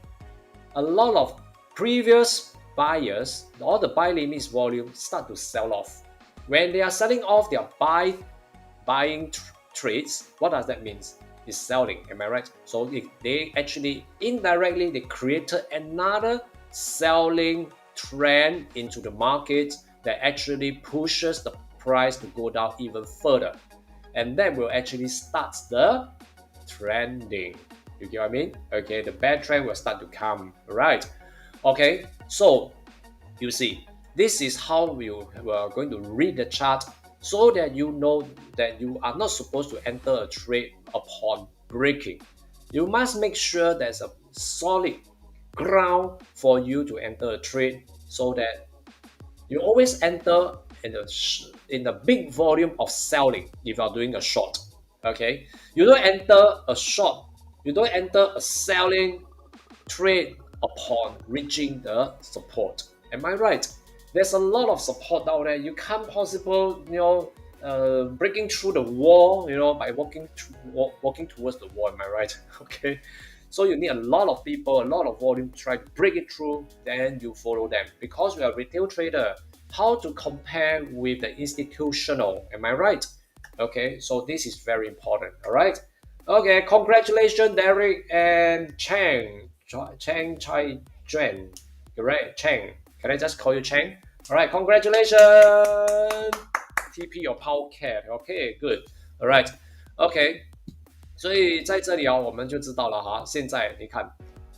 a lot of previous buyers, all the buy limits volume start to sell off. When they are selling off their buying trades, what does that mean? It's selling, am I right? So they actually indirectly they created another selling trend into the market that actually pushes the price to go down even further, and that will actually start the trending. You get what I mean? Okay, the bad trend will start to come, right? Okay, so you see, this is how we are going to read the chart so that you know that you are not supposed to enter a trade upon breaking. You must make sure there's a solid ground for you to enter a trade so that you always enter in the big volume of selling if you are doing a short. Okay, you don't enter a short, you don't enter a selling trade upon reaching the support. Am I right? There's a lot of support down there. You can't possible, breaking through the wall, by walking towards the wall. Am I right? Okay. So you need a lot of people, a lot of volume to try to break it through. Then you follow them because we are retail trader. How to compare with the institutional? Am I right? Okay. So this is very important. All right. Okay. Congratulations, Derek and Chang Chai Juan. You're right, Chang. Can I just call you Chang? All right, congratulations. TP your power cat. Okay, good. All right. OK，所以在这里啊，我们就知道了哈。现在你看，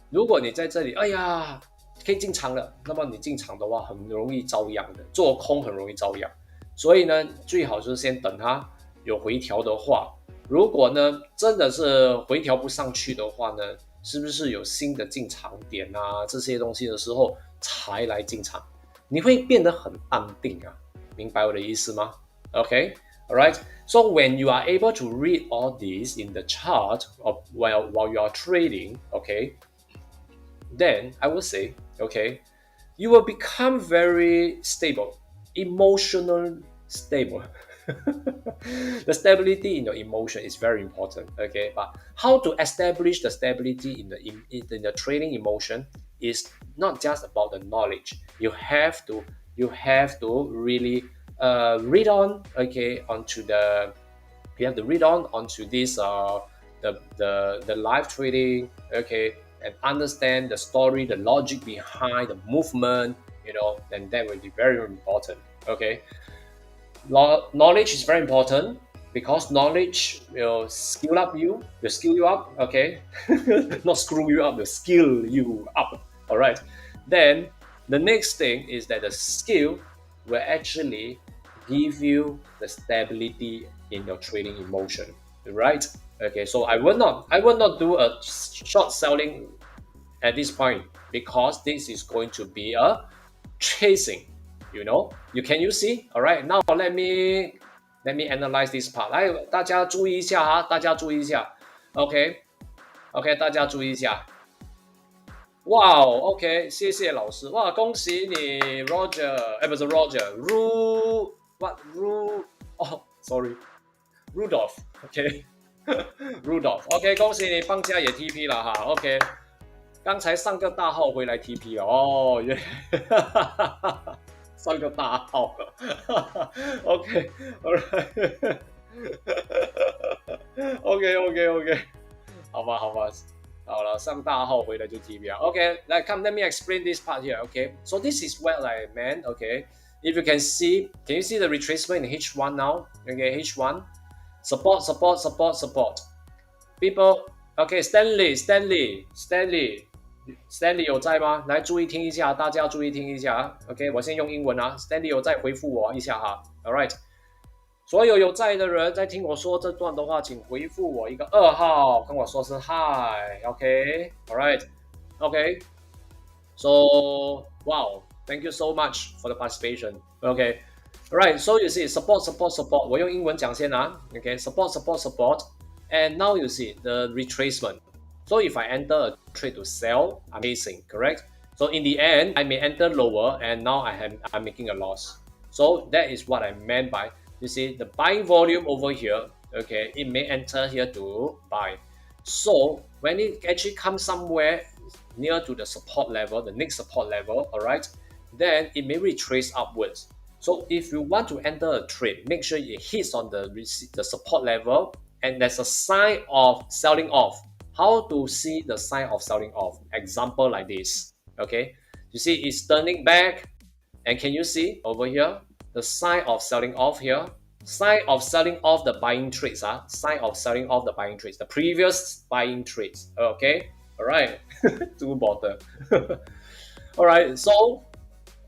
如果你在这里，哎呀，可以进场了，那么你进场的话很容易遭殃的，做空很容易遭殃。所以呢，最好就是先等它有回调的话，如果呢真的是回调不上去的话呢，是不是有新的进场点啊这些东西的时候才来进场，你会变得很淡定啊，明白我的意思吗 ？OK。Alright, so when you are able to read all this in the chart of while you are trading, okay, then I would say, okay, you will become very stable, emotional stable. The stability in your emotion is very important, okay, but how to establish the stability in the trading emotion is not just about the knowledge. You have to really read on, okay, onto the you have to read on onto this the live trading, okay, and understand the story, the logic behind the movement, and that will be very, very important. Okay, knowledge is very important because knowledge will skill you up. Okay, not screw you up, will skill you up. All right, then the next thing is that the skill will actually give you the stability in your trading emotion, right? Okay, so I will not do a short selling at this point because this is going to be a chasing. You see? All right, now let me analyze this part. 来，大家注意一下哈，大家注意一下。OK，大家注意一下。哇哦 ，OK，谢谢老师。哇，恭喜你 ，Roger，不是 Roger， what oh sorry Rudolph OK Rudolph OK 恭喜你放假也 TP 了哈 OK 刚才上个大号回来 TP 了哦原上个大号OK alright OK OK OK 好吧好吧好了，上大号回来就 TP 啊。Okay, like come, let me explain this part here. Okay, so this is what I meant. Okay, if you can you see the retracement in H1 now? Okay, H1, support, support, support, support. People, okay, Stanley 有在吗？来注意听一下，大家注意听一下。OK， 我先用英文啊。Stanley 有在回复我一下哈。All right。所有有在的人在听我说这段的话，请回复我一个2号，跟我说声 Hi，OK，All right，OK，So wow， thank you so much for the participation，OK，All right，so you see support，我用英文讲先啊 ，OK，support，and now you see the retracement，so if I enter a trade to sell, amazing, correct? So in the end, I may enter lower, and now I'm making a loss. So that is what I meant by you see the buying volume over here, okay, it may enter here to buy. So when it actually comes somewhere near to the support level, the next support level, all right, then it may retrace upwards. So if you want to enter a trade, make sure it hits on the support level and there's a sign of selling off. How to see the sign of selling off? Example like this, okay? You see it's turning back, and can you see over here the sign of selling off here? Sign of selling off the buying trades, sign of selling off the buying trades, the previous buying trades, okay? All right, too bother. All right, so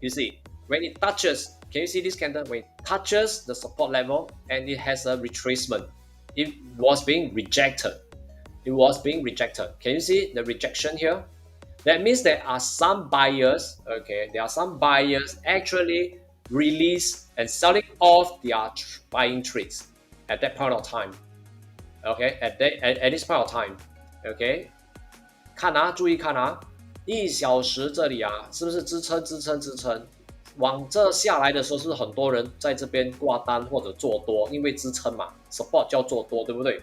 you see when it touches, can you see this candle? When it touches the support level and it has a retracement, it was being rejected. It was being rejected. Can you see the rejection here? That means there are some buyers, okay, there are some buyers actually release and selling off their buying trades at that point of time. Okay, at this point of time. Okay, 看啊，注意看啊，1小时这里啊，是不是支撑支撑支撑？往这下来的时候，是不是很多人在这边挂单或者做多？因为支撑嘛 ，support 叫做多，对不对？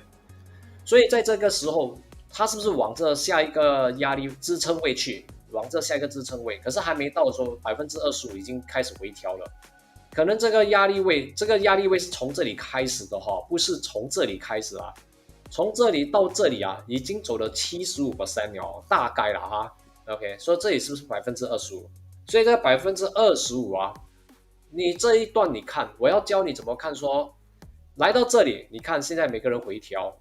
所以在这个时候，它是不是往这下一个压力支撑位去？往这下一个支撑位，可是还没到的时候，25%已经开始回调了。可能这个压力位是从这里开始的哈，不是从这里开始啊。从这里到这里啊，已经走了75%了，大概了哈。OK， 所以这里是不是25%？所以这25%啊，你这一段你看，我要教你怎么看说，来到这里，你看现在每个人回调，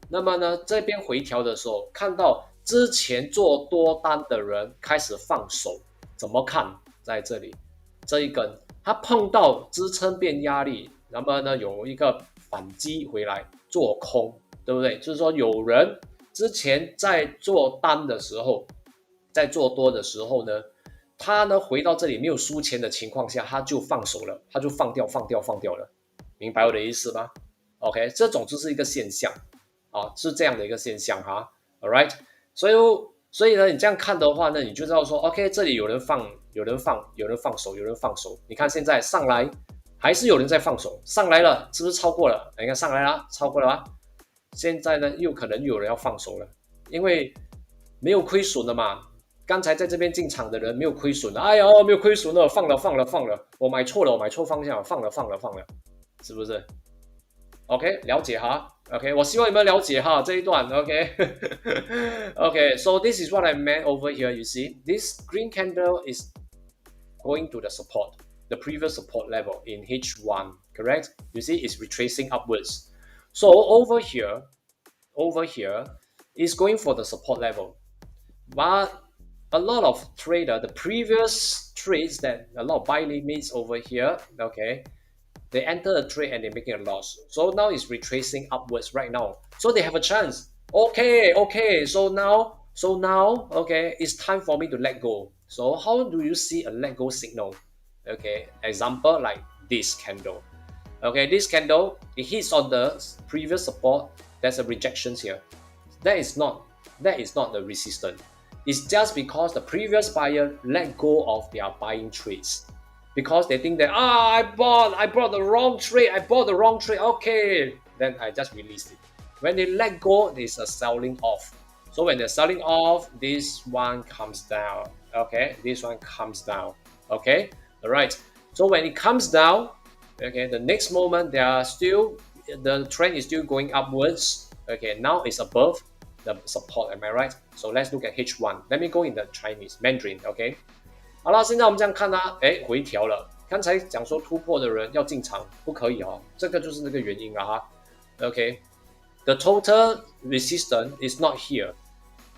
那么呢这边回调的时候，看到之前做多单的人开始放手，怎么看？在这里这一根，它碰到支撑变压力，那么呢有一个反击回来做空，对不对？就是说有人之前在做单的时候，在做多的时候呢，他呢回到这里没有输钱的情况下，他就放手了，他就放掉了，明白我的意思吗 ？OK， 这种就是一个现象啊，是这样的一个现象哈 ，All right。所以呢，你这样看的话呢，你就知道说 ，OK， 这里有人放手，你看现在上来还是有人在放手，上来了是不是超过了？你看上来了，超过了吧？现在呢，又可能有人要放手了，因为没有亏损了嘛。刚才在这边进场的人没有亏损了，哎呀，没有亏损了，放了，我买错了，我买错方向了，放了，是不是 ？OK， 了解哈。OK， 我希望你们了解哈这一段。OK， OK， so this is what I meant over here. You see, this green candle is going to the support, the previous support level in H1. Correct? You see, it's retracing upwards. So over here, is going for the support level, but a lot of trader, the previous trades that a lot of buy limits over here. Okay. They enter a trade and they're making a loss. So now it's retracing upwards right now. So they have a chance. Okay. So now, okay, it's time for me to let go. So how do you see a let go signal? Okay, example like this candle. Okay, this candle, it hits on the previous support. There's a rejection here. That is not the resistance. It's just because the previous buyer let go of their buying trades. because they think that I bought the wrong trade, okay, then I just released it. When they let go, there's a selling off. So when they're selling off, this one comes down. Okay, this one comes down. Okay, all right. So when it comes down, okay, the next moment the trend is still going upwards. Okay, now it's above the support. Am I right? So let's look at H1. Let me go in the Chinese Mandarin. Okay. 好了，现在我们这样看它，哎，回调了。刚才讲说突破的人要进场，不可以哦，这个就是那个原因了哈。OK，the total resistance is not here.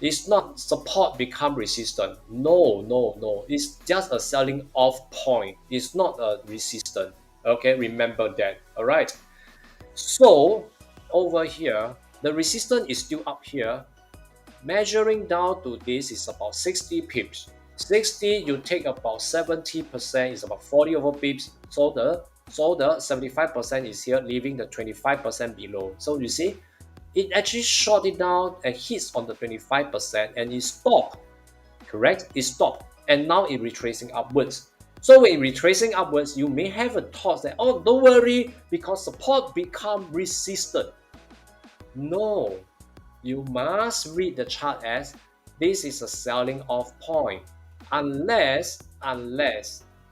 It's not support become resistant. No, no, no. It's just a selling off point. It's not a resistance. Okay, remember that. All right. So over here, the resistance is still up here. Measuring down to this is about 60 pips. 60, you take about 70%, is about 40 over pips. So the 75% is here, leaving the 25% below. So you see, it actually shot it down and hits on the 25% and it stopped. Correct? It stopped. And now it's retracing upwards. So when retracing upwards, you may have a thought that, oh, don't worry, because support become resistant. No, you must read the chart as this is a selling off point. Unless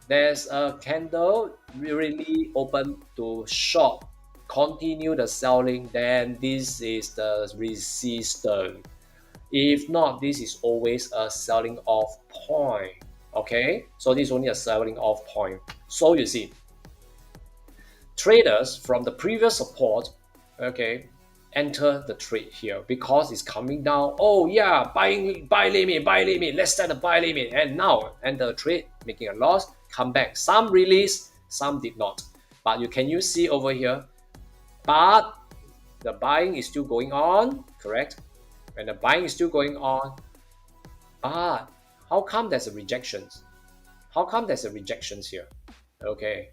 there's a candle really open to short, continue the selling, then this is the resistance. If not, this is always a selling off point. Okay, so this is only a selling off point. So you see, traders from the previous support, okay, enter the trade here because it's coming down. Oh yeah, buy limit, let's set a buy limit, and now enter the trade, making a loss, come back. Some release, some did not. But you see over here, but the buying is still going on, correct? And the buying is still going on, but how come there's a rejections? How come there's a rejections here? Okay,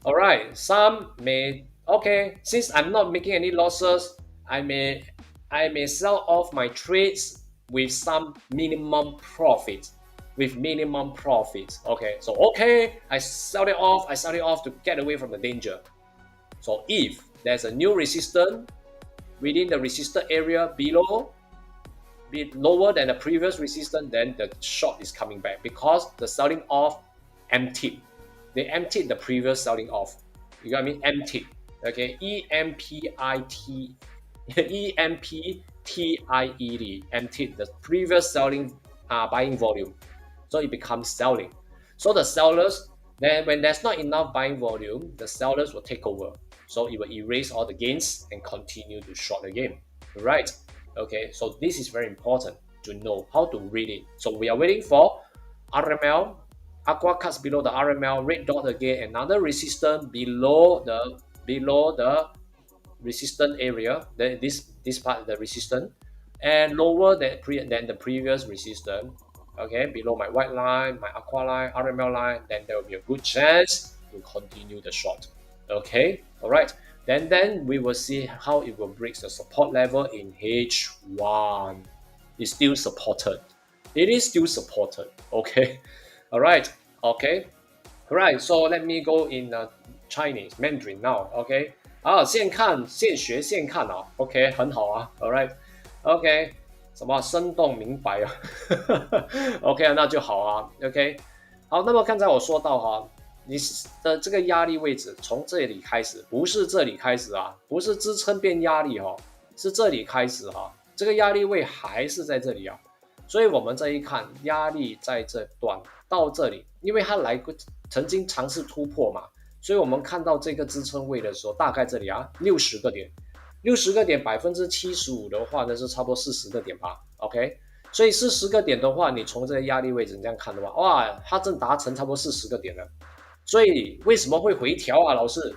all right, some may, okay, since I'm not making any losses, I may sell off my trades with some minimum profit. Okay, so okay, I sell it off to get away from the danger. So if there's a new resistance within the resistance area below, be lower than the previous resistance, then the short is coming back because the selling off emptied. They emptied the previous selling off. You got me? Emptied. Okay, E-M-P-I-T, E-M-P-T-I-E-D, emptied the previous selling buying volume. So it becomes selling. So the sellers, then when there's not enough buying volume, the sellers will take over. So it will erase all the gains and continue to short again. Right? Okay, so this is very important to know how to read it. So we are waiting for RML, aqua cuts below the RML, red dot again, another resistance below the resistance area, this part, the resistance, and lower than the previous resistance. Okay, below my white line, my aqua line, RML line, then there will be a good chance to continue the short. Okay, all right. Then we will see how it will break the support level in H1. It's still supported. It is still supported. Okay, all right. Okay, all right. So let me go in Chinese Mandarin now. Okay. 现看现学现看啊 ，OK， 很好啊 ，All right，OK，、什么生动明白啊，OK， 那就好啊 ，OK， 好，那么刚才我说到哈，你的这个压力位置从这里开始，不是这里开始啊，不是支撑变压力哈，是这里开始哈，这个压力位还是在这里啊，所以我们这一看压力在这段到这里，因为它曾经尝试突破嘛。所以我们看到这个支撑位的时候，大概这里啊，60个点，60个点75%的话呢是差不多40个点吧 ，OK， 所以40个点的话，你从这个压力位置你这样看的话，哇，它正达成差不多40个点了。所以为什么会回调啊，老师？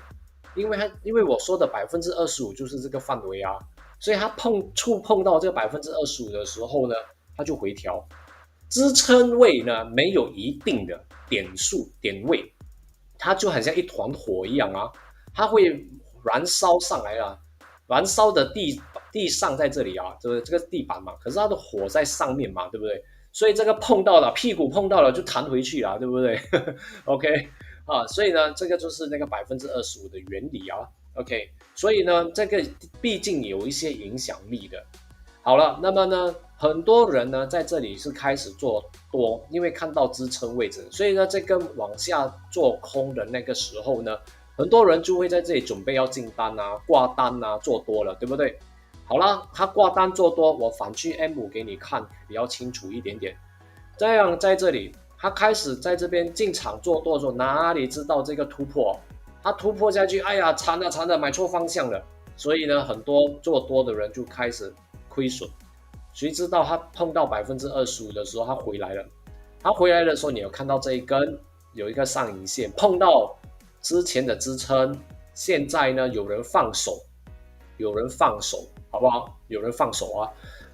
因为我说的25%就是这个范围啊，所以它触碰到这个25%的时候呢，它就回调。支撑位呢没有一定的点位。它就很像一团火一样啊，它会燃烧上来啊，燃烧的地上在这里啊，这个地板嘛，可是它的火在上面嘛，对不对？所以这个碰到了屁股碰到了就弹回去了，对不对？OK，所以呢，这个就是那个25%的原理啊。OK，所以呢，这个毕竟有一些影响力的。好了，那么呢，很多人呢在这里是开始做多，因为看到支撑位置，所以呢，这个往下做空的那个时候呢，很多人就会在这里准备要进单啊、挂单啊，做多了，对不对？好了，他挂单做多，我反去 M5给你看，比较清楚一点点。这样在这里，他开始在这边进场做多的时候，哪里知道这个突破？他突破下去，哎呀，惨了惨了，买错方向了。所以呢，很多做多的人就开始亏损。谁知道他碰到25%的时候，他回来了。他回来的时候，你有看到这一根有一个上影线，碰到之前的支撑，现在呢有人放手，有人放手，好不好？有人放手啊，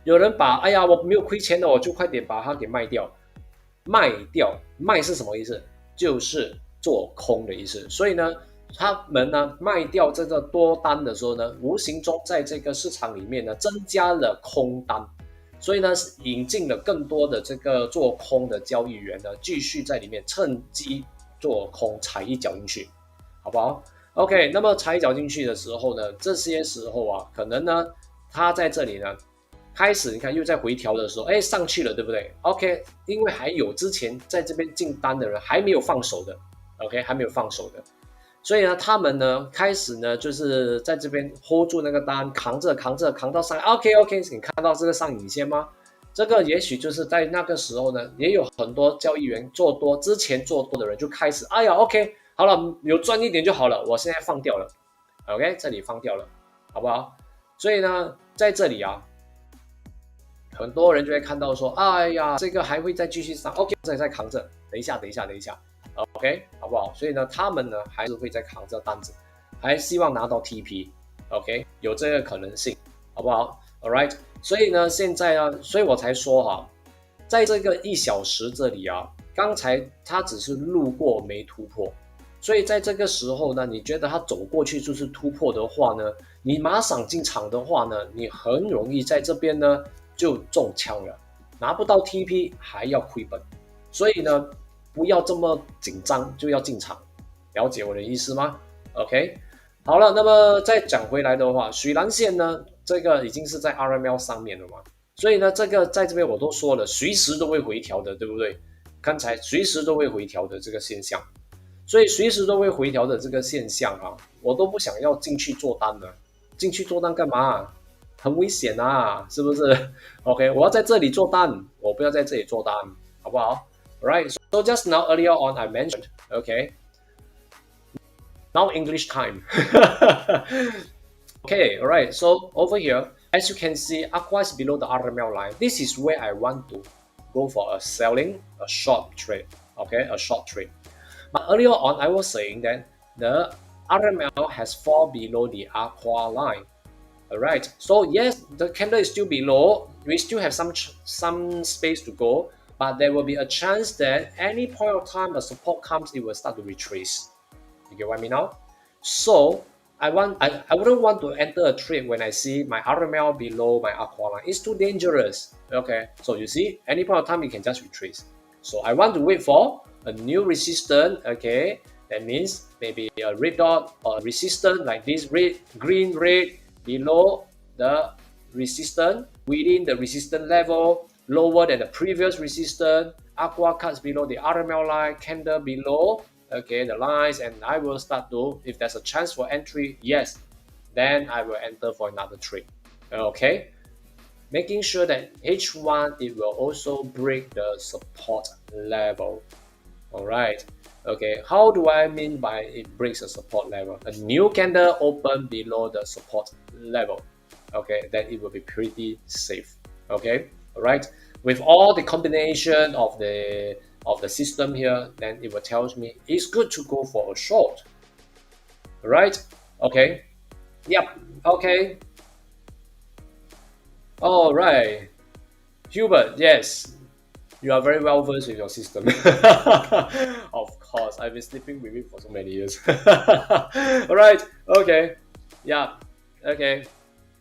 有人把哎呀我没有亏钱的，我就快点把它给卖掉。卖掉，卖是什么意思？就是做空的意思。所以呢，他们呢卖掉这个多单的时候呢，无形中在这个市场里面呢增加了空单，所以呢引进了更多的这个做空的交易员呢，继续在里面趁机做空，踩一脚进去，好不好？OK，那么踩一脚进去的时候呢，这些时候啊，可能呢，他在这里呢，开始你看又在回调的时候，哎，上去了，对不对 ？OK，因为还有之前在这边进单的人还没有放手的 ，OK， 还没有放手的，所以呢，他们呢开始呢就是在这边 hold 住那个单，扛着扛着扛到上 ，OK， 你看到这个上影线吗？这个也许就是在那个时候呢，也有很多交易员做多，之前做多的人就开始，哎呀，OK。好了，有赚一点就好了，我现在放掉了 ，OK， 这里放掉了，好不好？所以呢，在这里啊，很多人就会看到说，哎呀，这个还会再继续上 ，OK， 这里再扛着，等一下，OK， 好不好？所以呢，他们呢还是会再扛着单子，还希望拿到 TP，OK， 有这个可能性，好不好 ？All right， 所以呢，现在呢，所以我才说哈，在这个1小时这里啊，刚才他只是路过没突破。所以在这个时候呢，你觉得它走过去就是突破的话呢，你马上进场的话呢，你很容易在这边呢就中枪了，拿不到 TP 还要亏本，所以呢不要这么紧张就要进场，了解我的意思吗 ？OK， 好了，那么再讲回来的话，水蓝线呢，这个已经是在 RML 上面了嘛，所以呢这个在这边我都说了，随时都会回调的，对不对？刚才随时都会回调的这个现象。所以随时都会回调的这个现象啊，我都不想要进去做单了。进去做单干嘛？很危险啊，是不是 ？OK， 我要在这里做单，我不要在这里做单，好不好 ？Alright, so just now earlier on I mentioned, okay, now English time. Okay, alright, so over here, as you can see, Aqua is below the RML line. This is where I want to go for a selling, a short trade, okay, a short trade. But earlier on, I was saying that the RML has fallen below the Aqua line. Alright, so yes, the candle is still below. We still have some space to go, but there will be a chance that any point of time a support comes, it will start to retrace. You get what I mean now? So I wouldn't want to enter a trade when I see my RML below my Aqua line. It's too dangerous. Okay, so you see, any point of time you can just retrace. So I want to wait for a new resistance. Okay, that means maybe a red dot or a resistance like this red, green, red below the resistance, within the resistance level, lower than the previous resistance. Aqua cuts below the RML line, candle below, okay, the lines, and I will start to, if there's a chance for entry, yes, then I will enter for another trade. Okay, making sure that H1 it will also break the support level. All right. Okay, how do I mean by it breaks a support level? A new candle open below the support level. Okay, then it will be pretty safe. Okay, all right. With all the combination of the system here, then it will tell me it's good to go for a short. All right. Okay. Yep. Okay. All right. Hubert, yes, you are very well versed with your system. Of course, I've been sleeping with it for so many years. All right, okay, yeah, okay.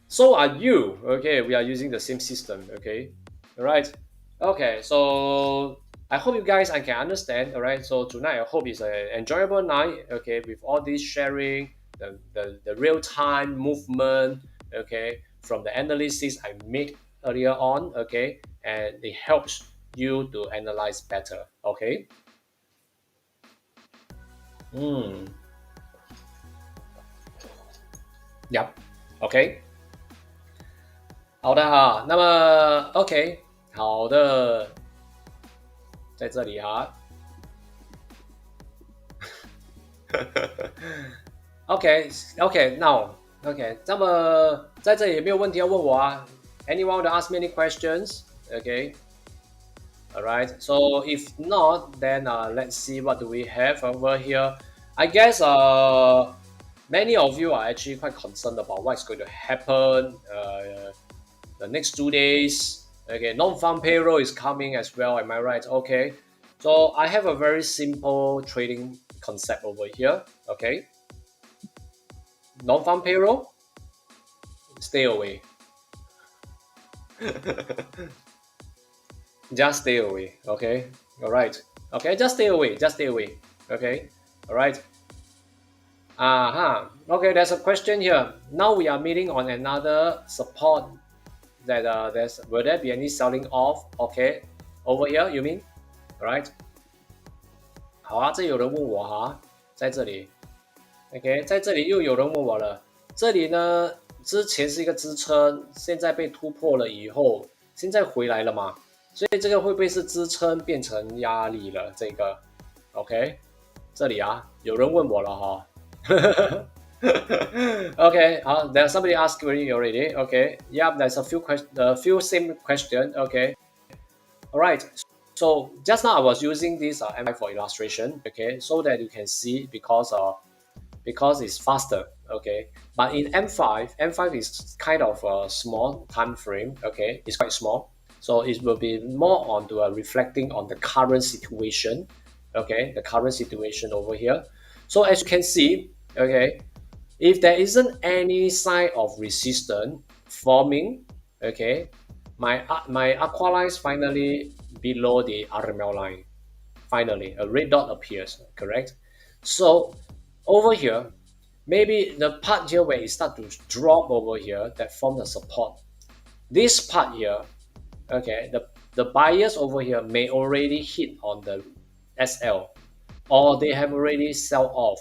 So are you? Okay, we are using the same system. Okay, all right. Okay, so I hope you guys I can understand. All right. So tonight I hope it's an enjoyable night. Okay, with all this sharing, the real time movement. Okay, from the analysis I made earlier on. Okay, and it helps you to analyze better. Okay.嗯，Yep. OK，好的哈。那么 OK，好的，在这里哈。OK OK now OK，那么在这里有没有问题要问我啊？Anyone want to ask me any questions? OK, alright. So if not, then let's see what do we have over here. I guess many of you are actually quite concerned about what's going to happen the next 2 days. Okay, non-farm payroll is coming as well. Am I right? Okay. So I have a very simple trading concept over here. Okay, non-farm payroll, stay away. Just stay away. Okay. All right. Okay. Just stay away. Just stay away. Okay. All right. Okay. There's a question here. Now we are meeting on another support. That will there be any selling off? Okay. Over here, you mean? All right. 好啊，这有人问我哈，在这里。OK，在这里又有人问我了。这里呢，之前是一个支撑，现在被突破了以后，现在回来了嘛？所以这个会不会是支撑变成压力了？这个 OK，这里啊，有人问我了哈。Okay, there's somebody asked me already. Okay, yeah, there's a few same question. Okay, all right. So just now I was using this M5 for illustration. Okay, so that you can see because it's faster. Okay, but in M5 is kind of a small time frame. Okay, it's quite small, so it will be more on to reflecting on the current situation. Okay, the current situation over here. So as you can see, okay, if there isn't any sign of resistance forming, okay, my aqua line is finally below the RML line. Finally, a red dot appears. Correct. So over here, maybe the part here where it start to drop over here that form the support. This part here, okay, the buyers over here may already hit on the SL or they have already sell off.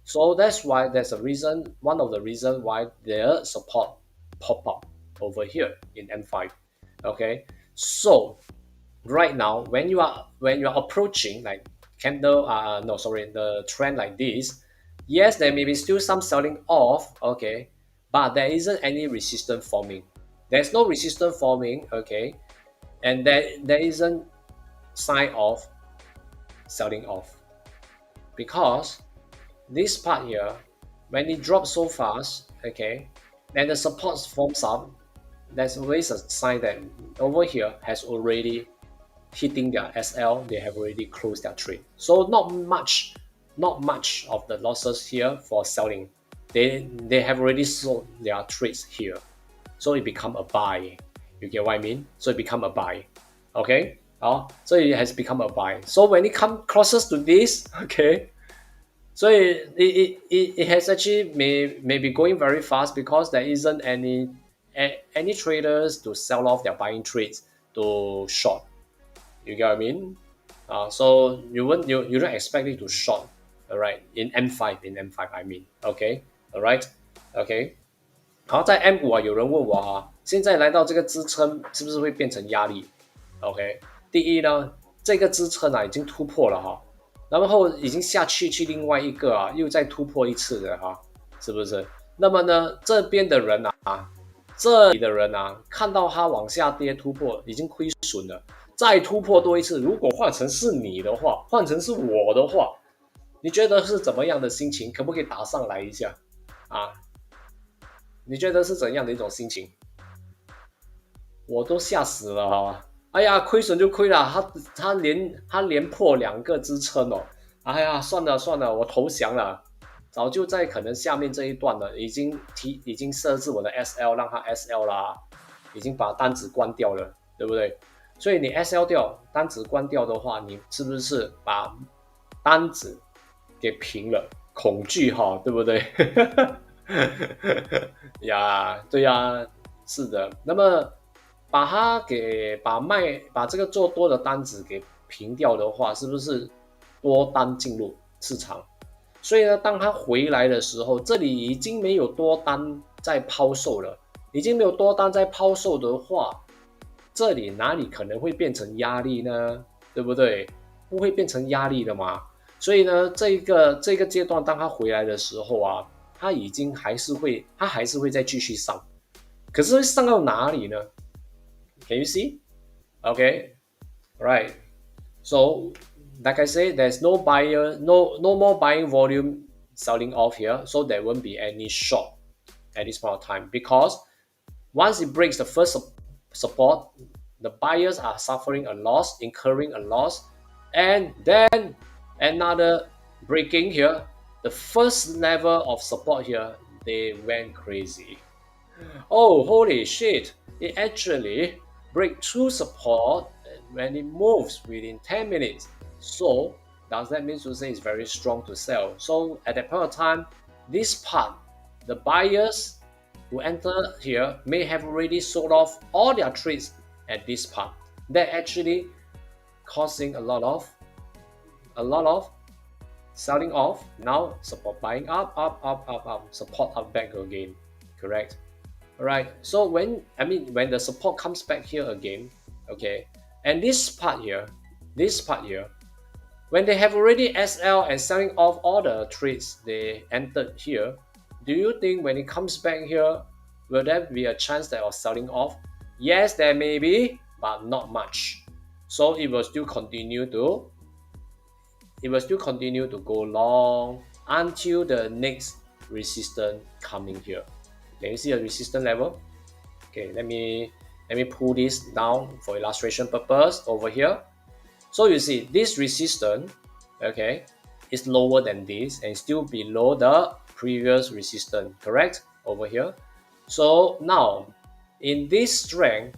So that's why there's a reason, one of the reasons why their support pop up over here in M5. Okay, so right now when you are approaching like candle no sorry the trend like this, yes there may be still some selling off, okay, but there isn't any resistance forming. There's no resistance forming, okay, and there isn't sign of selling off because this part here when it drops so fast, okay, and the support forms up, there's always a sign that over here has already hitting their SL, they have already closed their trade. So not much of the losses here for selling. They have already sold their trades here. So it become a buy. You get what I mean? So it become a buy. Okay? So it has become a buy. So when it comes closest to this, okay, so it has actually may be going very fast because there isn't any traders to sell off their buying trades to short. You get what I mean? So you don't expect it to short, all right? In M5 I mean, okay, all right, okay. 好，在 M5有人问我现在来到这个支撑是不是会变成压力 ？OK，第一呢，这个支撑已经突破了然后已经下去另外一个又再突破一次的是不是？那么呢，这边的人这里的人看到它往下跌突破，已经亏损了。再突破多一次，如果换成是你的话，换成是我的话，你觉得是怎么样的心情？可不可以打上来一下你觉得是怎样的一种心情？我都吓死了哎呀，亏损就亏了，他连破2个支撑哎呀，算了，我投降了。早就在可能下面这一段了，已经设置我的 SL 让它 SL 啦，已经把单子关掉了，对不对？所以你 SL 掉，单子关掉的话，你是不是把单子给平了？恐惧哈，对不对？呀，对呀，是的。那么把它给把这个做多的单子给平掉的话，是不是多单进入市场？所以呢，当它回来的时候，这里已经没有多单在抛售了，已经没有多单在抛售的话，这里哪里可能会变成压力呢？对不对？不会变成压力的嘛。所以呢，这个阶段，当它回来的时候啊，它还是会再继续上，可是会上到哪里呢？Can you see? Okay, right. So, like I said, there's no buyer, no more buying volume selling off here, so there won't be any short at this point of time because once it breaks the first support, the buyers are suffering a loss, incurring a loss, and then another breaking here. The first level of support here, they went crazy. Oh, holy shit! It actually break through support when it moves within 10 minutes. So does that mean to say it's very strong to sell? So at that point of time, this part, the buyers who enter here may have already sold off all their trades at this part. That actually causing a lot of selling off. Now support buying up, support up back again. Correct? Alright. So when the support comes back here again, okay, and this part here, when they have already SL and selling off all the trades they entered here, do you think when it comes back here, will there be a chance that of selling off? Yes, there may be, but not much. So it will still continue to go long until the next resistance coming here. Can you see a resistance level? Okay, let me pull this down for illustration purpose over here. So you see this resistance, okay, is lower than this and still below the previous resistance, correct? Over here. So now in this strength,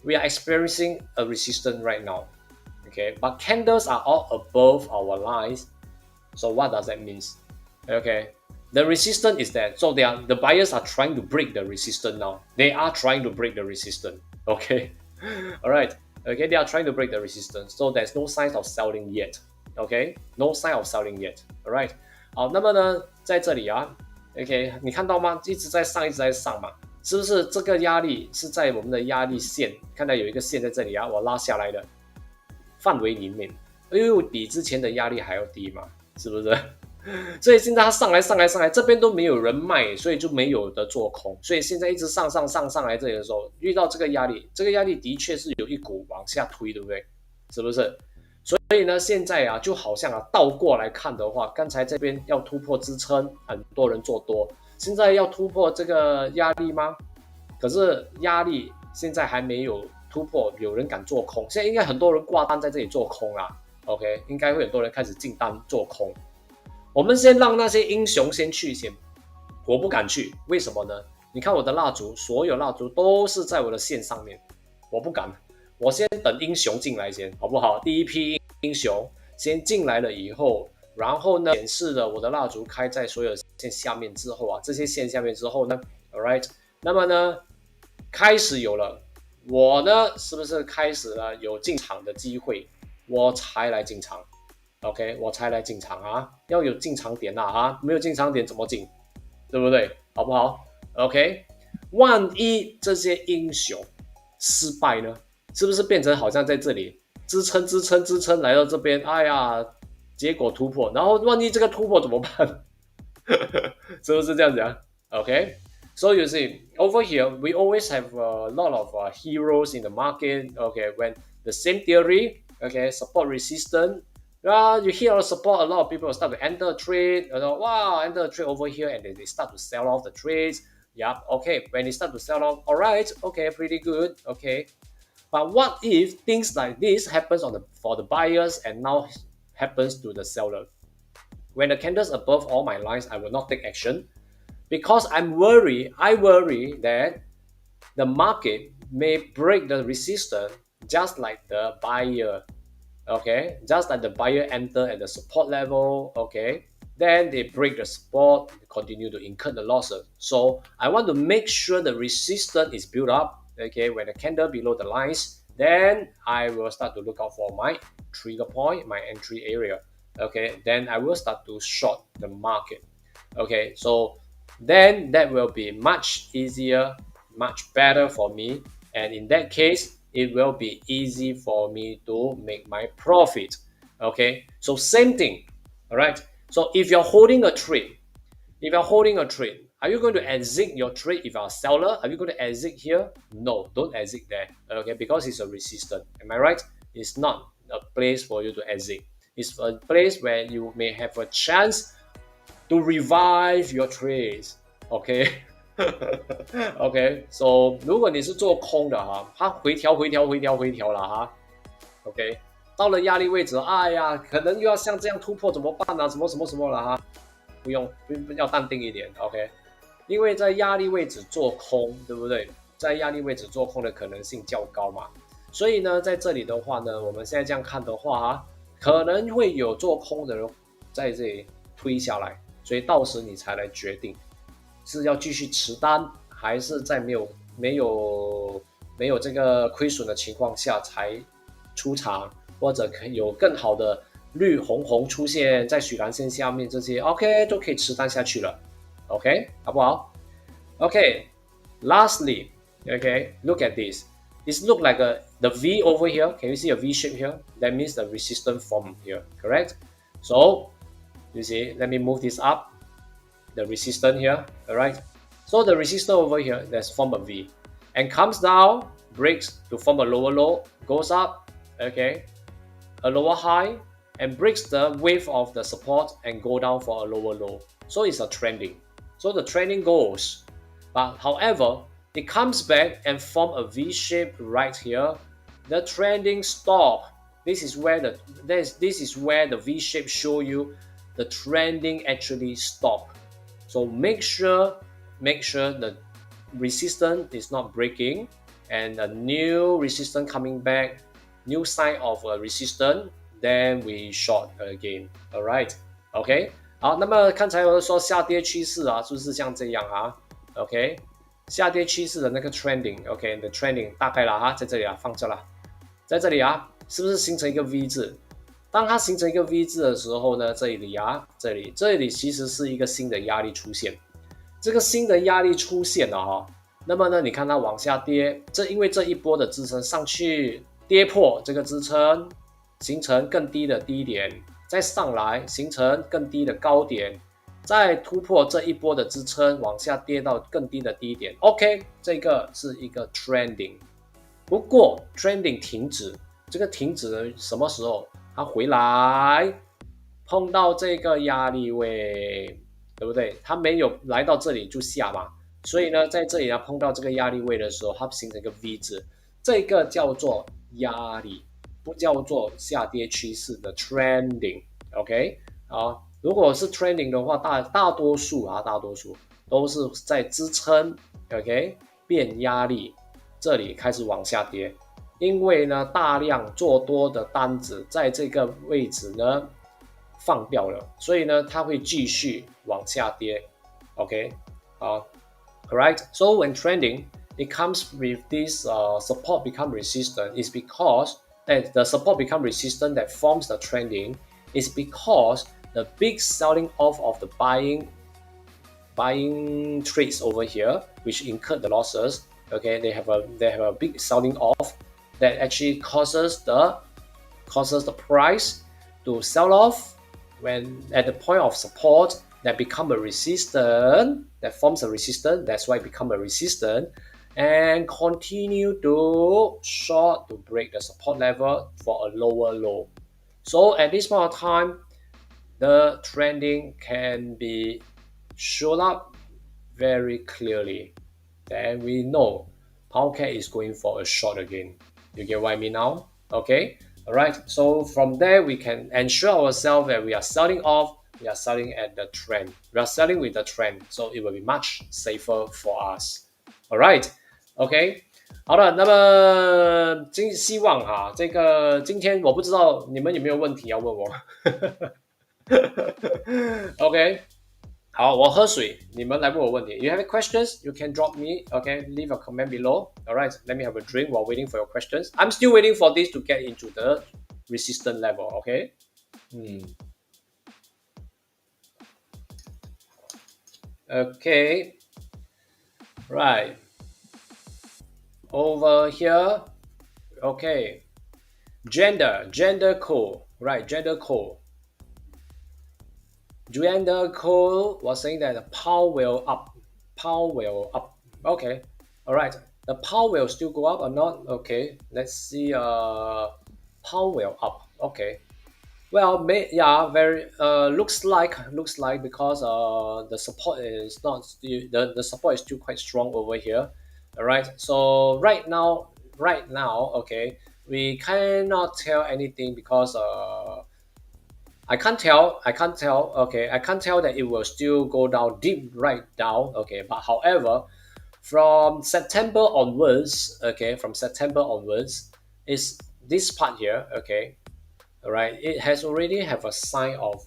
we are experiencing a resistance right now. Okay, but candles are all above our lines. So what does that mean? Okay, the resistance is there. So the buyers are trying to break the resistance now. They are trying to break the resistance. Okay, all right. Okay, they are trying to break the resistance. So there's no signs of selling yet. Okay, no sign of selling yet. All right. 好，那么呢，在这里啊，OK， 你看到吗？一直在上，一直在上嘛，是不是这个压力是在我们的压力线？看到有一个线在这里啊，我拉下来的范围里面，因为比之前的压力还要低嘛，是不是？所以现在它上来，这边都没有人卖，所以就没有的做空，所以现在一直上来这里的时候，遇到这个压力的确是有一股往下推，对不对？是不是？所以呢，现在啊，就好像啊倒过来看的话，刚才这边要突破支撑，很多人做多，现在要突破这个压力吗？可是压力现在还没有突破，有人敢做空，现在应该很多人挂单在这里做空啦。OK， 应该会很多人开始进单做空。我们先让那些英雄先去先，我不敢去，为什么呢？你看我的蜡烛，所有蜡烛都是在我的线上面，我不敢，我先等英雄进来先，好不好？第一批英雄先进来了以后，然后呢，显示了我的蜡烛开在所有线下面之后啊，这些线下面之后呢 ，alright， 那么呢，开始有了，我呢是不是开始了有进场的机会，我才来进场。OK， 我才来进场啊，要有进场点啊，没有进场点怎么进，对不对？好不好 ？OK， 万一这些英雄失败呢，是不是变成好像在这里支撑来到这边，哎呀，结果突破，然后万一这个突破怎么办？是不是这样子啊 ？OK，so you see over here we always have a lot of heroes in the market. Okay, when the same theory, okay, support resistance. You hear support, a lot of people start to enter a trade, wow, enter a trade over here, and then they start to sell off the trades. Yeah, okay, when they start to sell off, all right, okay, pretty good, okay. But what if things like this happens for the buyers and now happens to the seller? When the candles above all my lines, I will not take action because I worry that the market may break the resistance just like the buyer. Okay, just like the buyer enter at the support level. Okay, then they break the support, continue to incur the losses. So I want to make sure the resistance is built up. Okay, when the candle below the lines, then I will start to look out for my trigger point, my entry area. Okay, then I will start to short the market. Okay, so then that will be much easier, much better for me, and in that case it will be easy for me to make my profit. Okay, so same thing. All right, so if you're holding a trade, are you going to exit your trade? If you're a seller, are you going to exit here? No, don't exit there. Okay, because it's a resistance. Am I right? It's not a place for you to exit. It's a place where you may have a chance to revive your trades. OK OK， so 如果你是做空的哈，它回调了哈。OK， 到了压力位置，哎呀，可能又要像这样突破怎么办呢？什么了哈？不用，要淡定一点。OK， 因为在压力位置做空，对不对？在压力位置做空的可能性较高嘛。所以呢，在这里的话呢，我们现在这样看的话啊，可能会有做空的人在这里推下来。所以到时你才来决定是要继续持单，还是在没有这个亏损的情况下才出场，或者可以有更好的绿红红出现在许蓝线下面，这些 OK 都可以持单下去了。OK， 好不好？OK，lastly， OK，look at this. It look like the V over here. Can you see a V shape here? That means the resistance form here, correct? So you see, let me move this up, the resistance here, all right? So the resistance over here, that's form a V, and comes down, breaks to form a lower low, goes up, okay, a lower high, and breaks the wave of the support and go down for a lower low. So it's a trending. So the trending goes, but however, it comes back and form a V shape right here. The trending stop. This is where the V shape show you the trending actually stop. So make sure the resistance is not breaking and a new resistance coming back, new sign of a resistance, then we short again. All right, OK， 好，那么刚才我说下跌趋势啊，是不是像这样啊 ？OK， 下跌趋势的那个 trending，OK，the trending 大概了哈，在这里啊，放这了，在这里啊，是不是形成一个 V 字？当它形成一个 V 字的时候呢，这里啊，这里其实是一个新的压力出现。这个新的压力出现了哈，那么呢，你看它往下跌，因为这一波的支撑上去跌破这个支撑，形成更低的低点，再上来形成更低的高点，再突破这一波的支撑，往下跌到更低的低点。OK， 这个是一个 trending。不过 trending 停止，这个停止的什么时候？它回来碰到这个压力位，对不对？它没有来到这里就下嘛，所以呢，在这里呢碰到这个压力位的时候，它形成一个 V 字，这个叫做压力，不叫做下跌趋势的 trending。OK， 好，如果是 trending 的话，大多数都是在支撑 ，OK， 变压力，这里开始往下跌。因为呢，大量做多的单子在这个位置呢放掉了，所以呢，它会继续往下跌。OK， 好 ，correct. So when trending, it comes with this support become resistant. Is because that the support become resistant that forms the trending is because the big selling off of the buying trades over here, which incurred the losses. Okay, they have a big selling off that actually causes the price to sell off when at the point of support that become a resistance, that forms a resistance, that's why it become a resistance, and continue to short to break the support level for a lower low. So at this point of time, the trending can be shown up very clearly. Then we know Poundcat is going for a short again. You get what I mean now? Okay. All right. So from there, we can ensure ourselves that we are selling off. We are selling at the trend. We are selling with the trend. So it will be much safer for us. All right. Okay. 好了，那么希望哈，这个今天我不知道你们有没有问题要问我。OK，好，我喝水，你们来问我问题。You have any questions? You can drop me. Okay, leave a comment below. All right, let me have a drink while waiting for your questions. I'm still waiting for this to get into the resistant level. Okay. Okay. Right. Over here. Okay. Gender core. Right. Gender core. Gender core was saying that the power will up. Power will up. Okay. All right. The power will still go up or not? Okay. Let's see. Power will up. Okay. Well, yeah, very looks like because the support is not still the support is still quite strong over here. All right. So right now, okay, we cannot tell anything because I can't tell. I can't tell. Okay, I can't tell that it will still go down deep right down. Okay, but however, from September onwards, okay, from September onwards, is this part here. Okay, all right, it has already have a sign of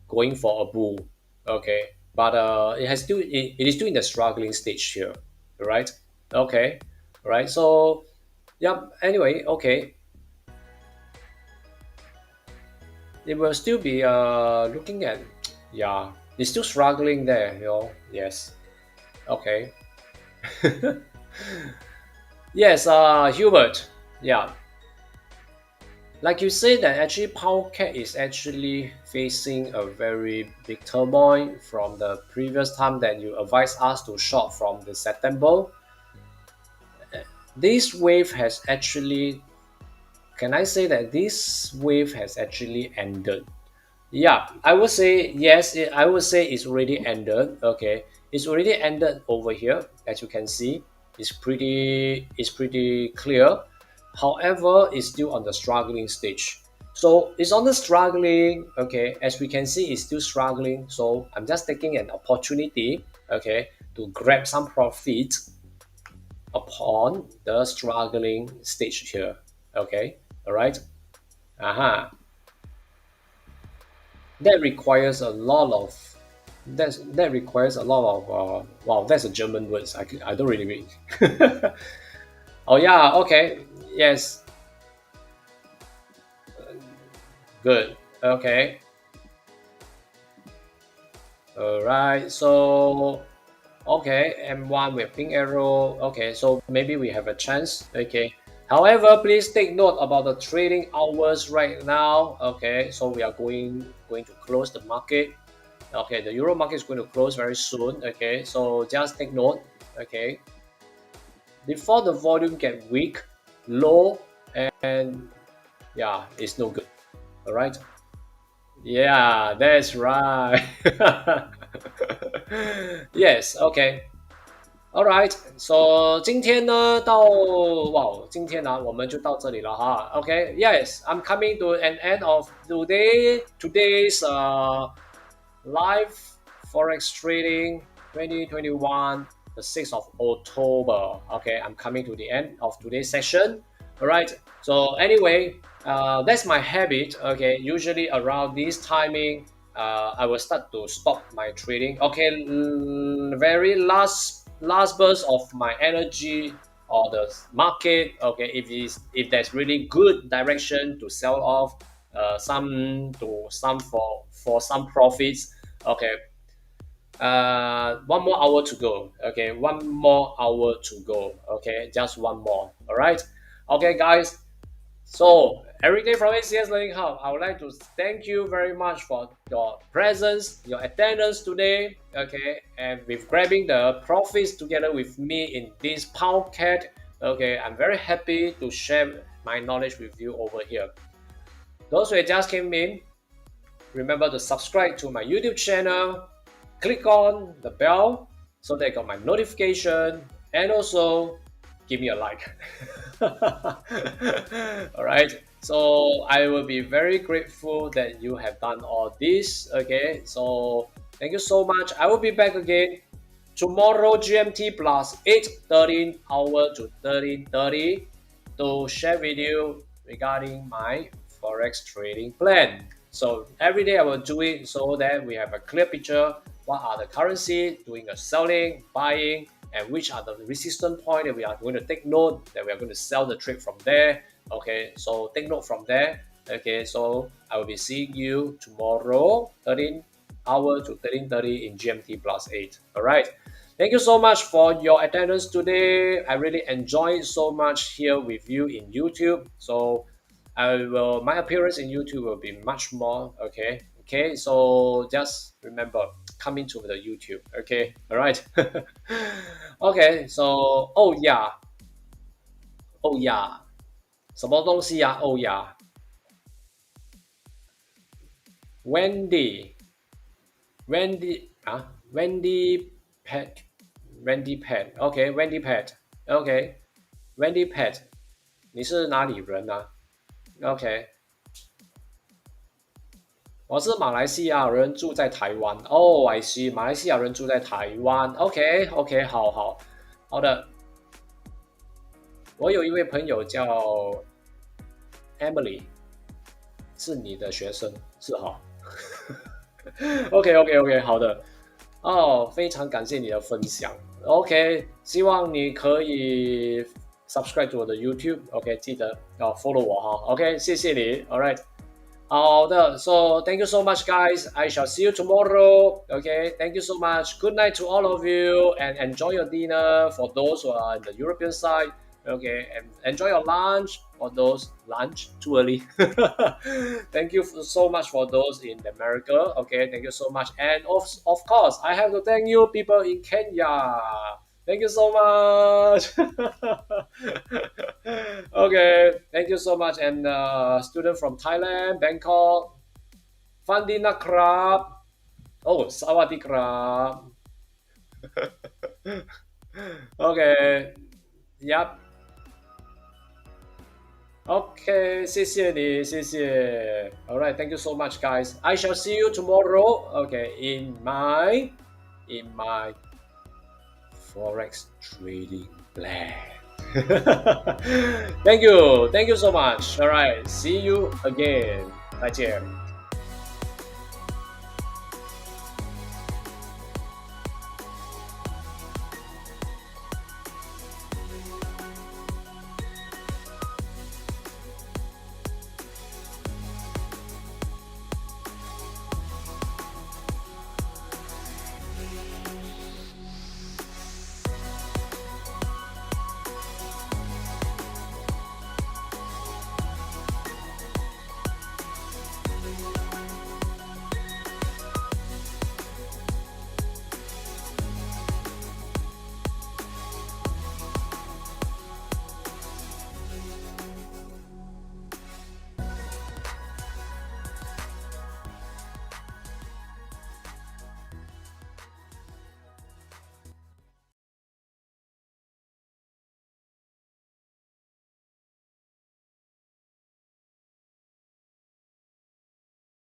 going for a bull. Okay, but it is still in the struggling stage here. All right. Okay. All right. So yeah. Anyway. Okay. It will still be looking at, yeah, it's still struggling there, yes. Okay. Yes, Hubert, yeah, like you said that actually Powcat is actually facing a very big turmoil from the previous time that you advised us to short from the September. This wave has actually, can I say that this wave has actually ended? Yeah, I would say yes. I would say it's already ended. Okay, it's already ended over here. As you can see, it's pretty clear. However, it's still on the struggling stage. So it's on the struggling. Okay, as we can see, it's still struggling. So I'm just taking an opportunity. Okay, to grab some profit upon the struggling stage here. Okay, all right. Aha. That requires a lot of that requires a lot of wow, that's a German words. I don't really read. Oh yeah, okay, yes, good, okay, all right. So okay, M1 with pink arrow. Okay, so maybe we have a chance. Okay. However, please take note about the trading hours right now. Okay, so we are going to close the market. Okay, the euro market is going to close very soon. Okay, so just take note. Okay, before the volume get weak, low, and yeah, it's no good. All right. Yeah, that's right. Yes. Okay. All right. So 今天呢，哇，今天呢，我们就到这里了哈。Okay. Yes, I'm coming to an end of today's live forex trading 2021, the 6th of October. Okay, I'm coming to the end of today's session. All right. So anyway, that's my habit. Okay, usually around this timing, I will start to stop my trading. Okay, very last burst of my energy or the market. Okay, if there's really good direction to sell off, some for some profits. Okay, one more hour to go. Okay, one more hour to go. Okay, just one more. All right. Okay, guys. So every day from ACS Learning Hub, I would like to thank you very much for your presence, your attendance today. Okay, and with grabbing the profits together with me in this Powcat. Okay, I'm very happy to share my knowledge with you over here. Those who just came in, remember to subscribe to my YouTube channel, click on the bell so that you got my notification, and also give me a like. All right. So I will be very grateful that you have done all this. Okay. So thank you so much. I will be back again tomorrow GMT plus 8, 13 hour to 13:30 to share with you regarding my forex trading plan. So every day I will do it so that we have a clear picture what are the currency doing a selling, buying, and which are the resistance point that we are going to take note that we are going to sell the trade from there. Okay, so take note from there. Okay, so I will be seeing you tomorrow 13 hour to 13:30 in GMT plus 8. All right. Thank you so much for your attendance today. I really enjoyed so much here with you in YouTube. So my appearance in YouTube will be much more. Okay. Okay. So just remember coming to the YouTube. Okay. All right. Okay. So oh yeah. Oh yeah. 什么东西呀？Oh yeah. Wendy. Wendy 啊，Wendy Pet，Wendy Pet，OK，Wendy Pet，OK，Wendy Pet，你是哪里人啊？OK，我是马来西亚人，住在台湾。哦，I see，马来西亚人住在台湾。OK，OK，好的。我有一位朋友叫 Emily，是你的学生，是哈？OK，好的。哦，非常感谢你的分享。OK，希望你可以 subscribe 我的 YouTube。OK，记得要 follow 我哈。OK，谢谢你。All right，好的。So thank you so much, guys. I shall see you tomorrow. OK, thank you so much. Good night to all of you, and enjoy your dinner for those who are in the European side. Okay, and enjoy your lunch for those lunch too early. Thank you so much for those in America. Okay, thank you so much, and of course I have to thank you people in Kenya. Thank you so much. Okay, thank you so much, and student from Thailand, Bangkok, Fandina Krab. Oh, Sawadee Krab. Okay, yep. Okay, 谢谢你，谢谢。All right, thank you so much, guys. I shall see you tomorrow. Okay, in my forex trading plan. Thank you so much. All right, see you again. 再见。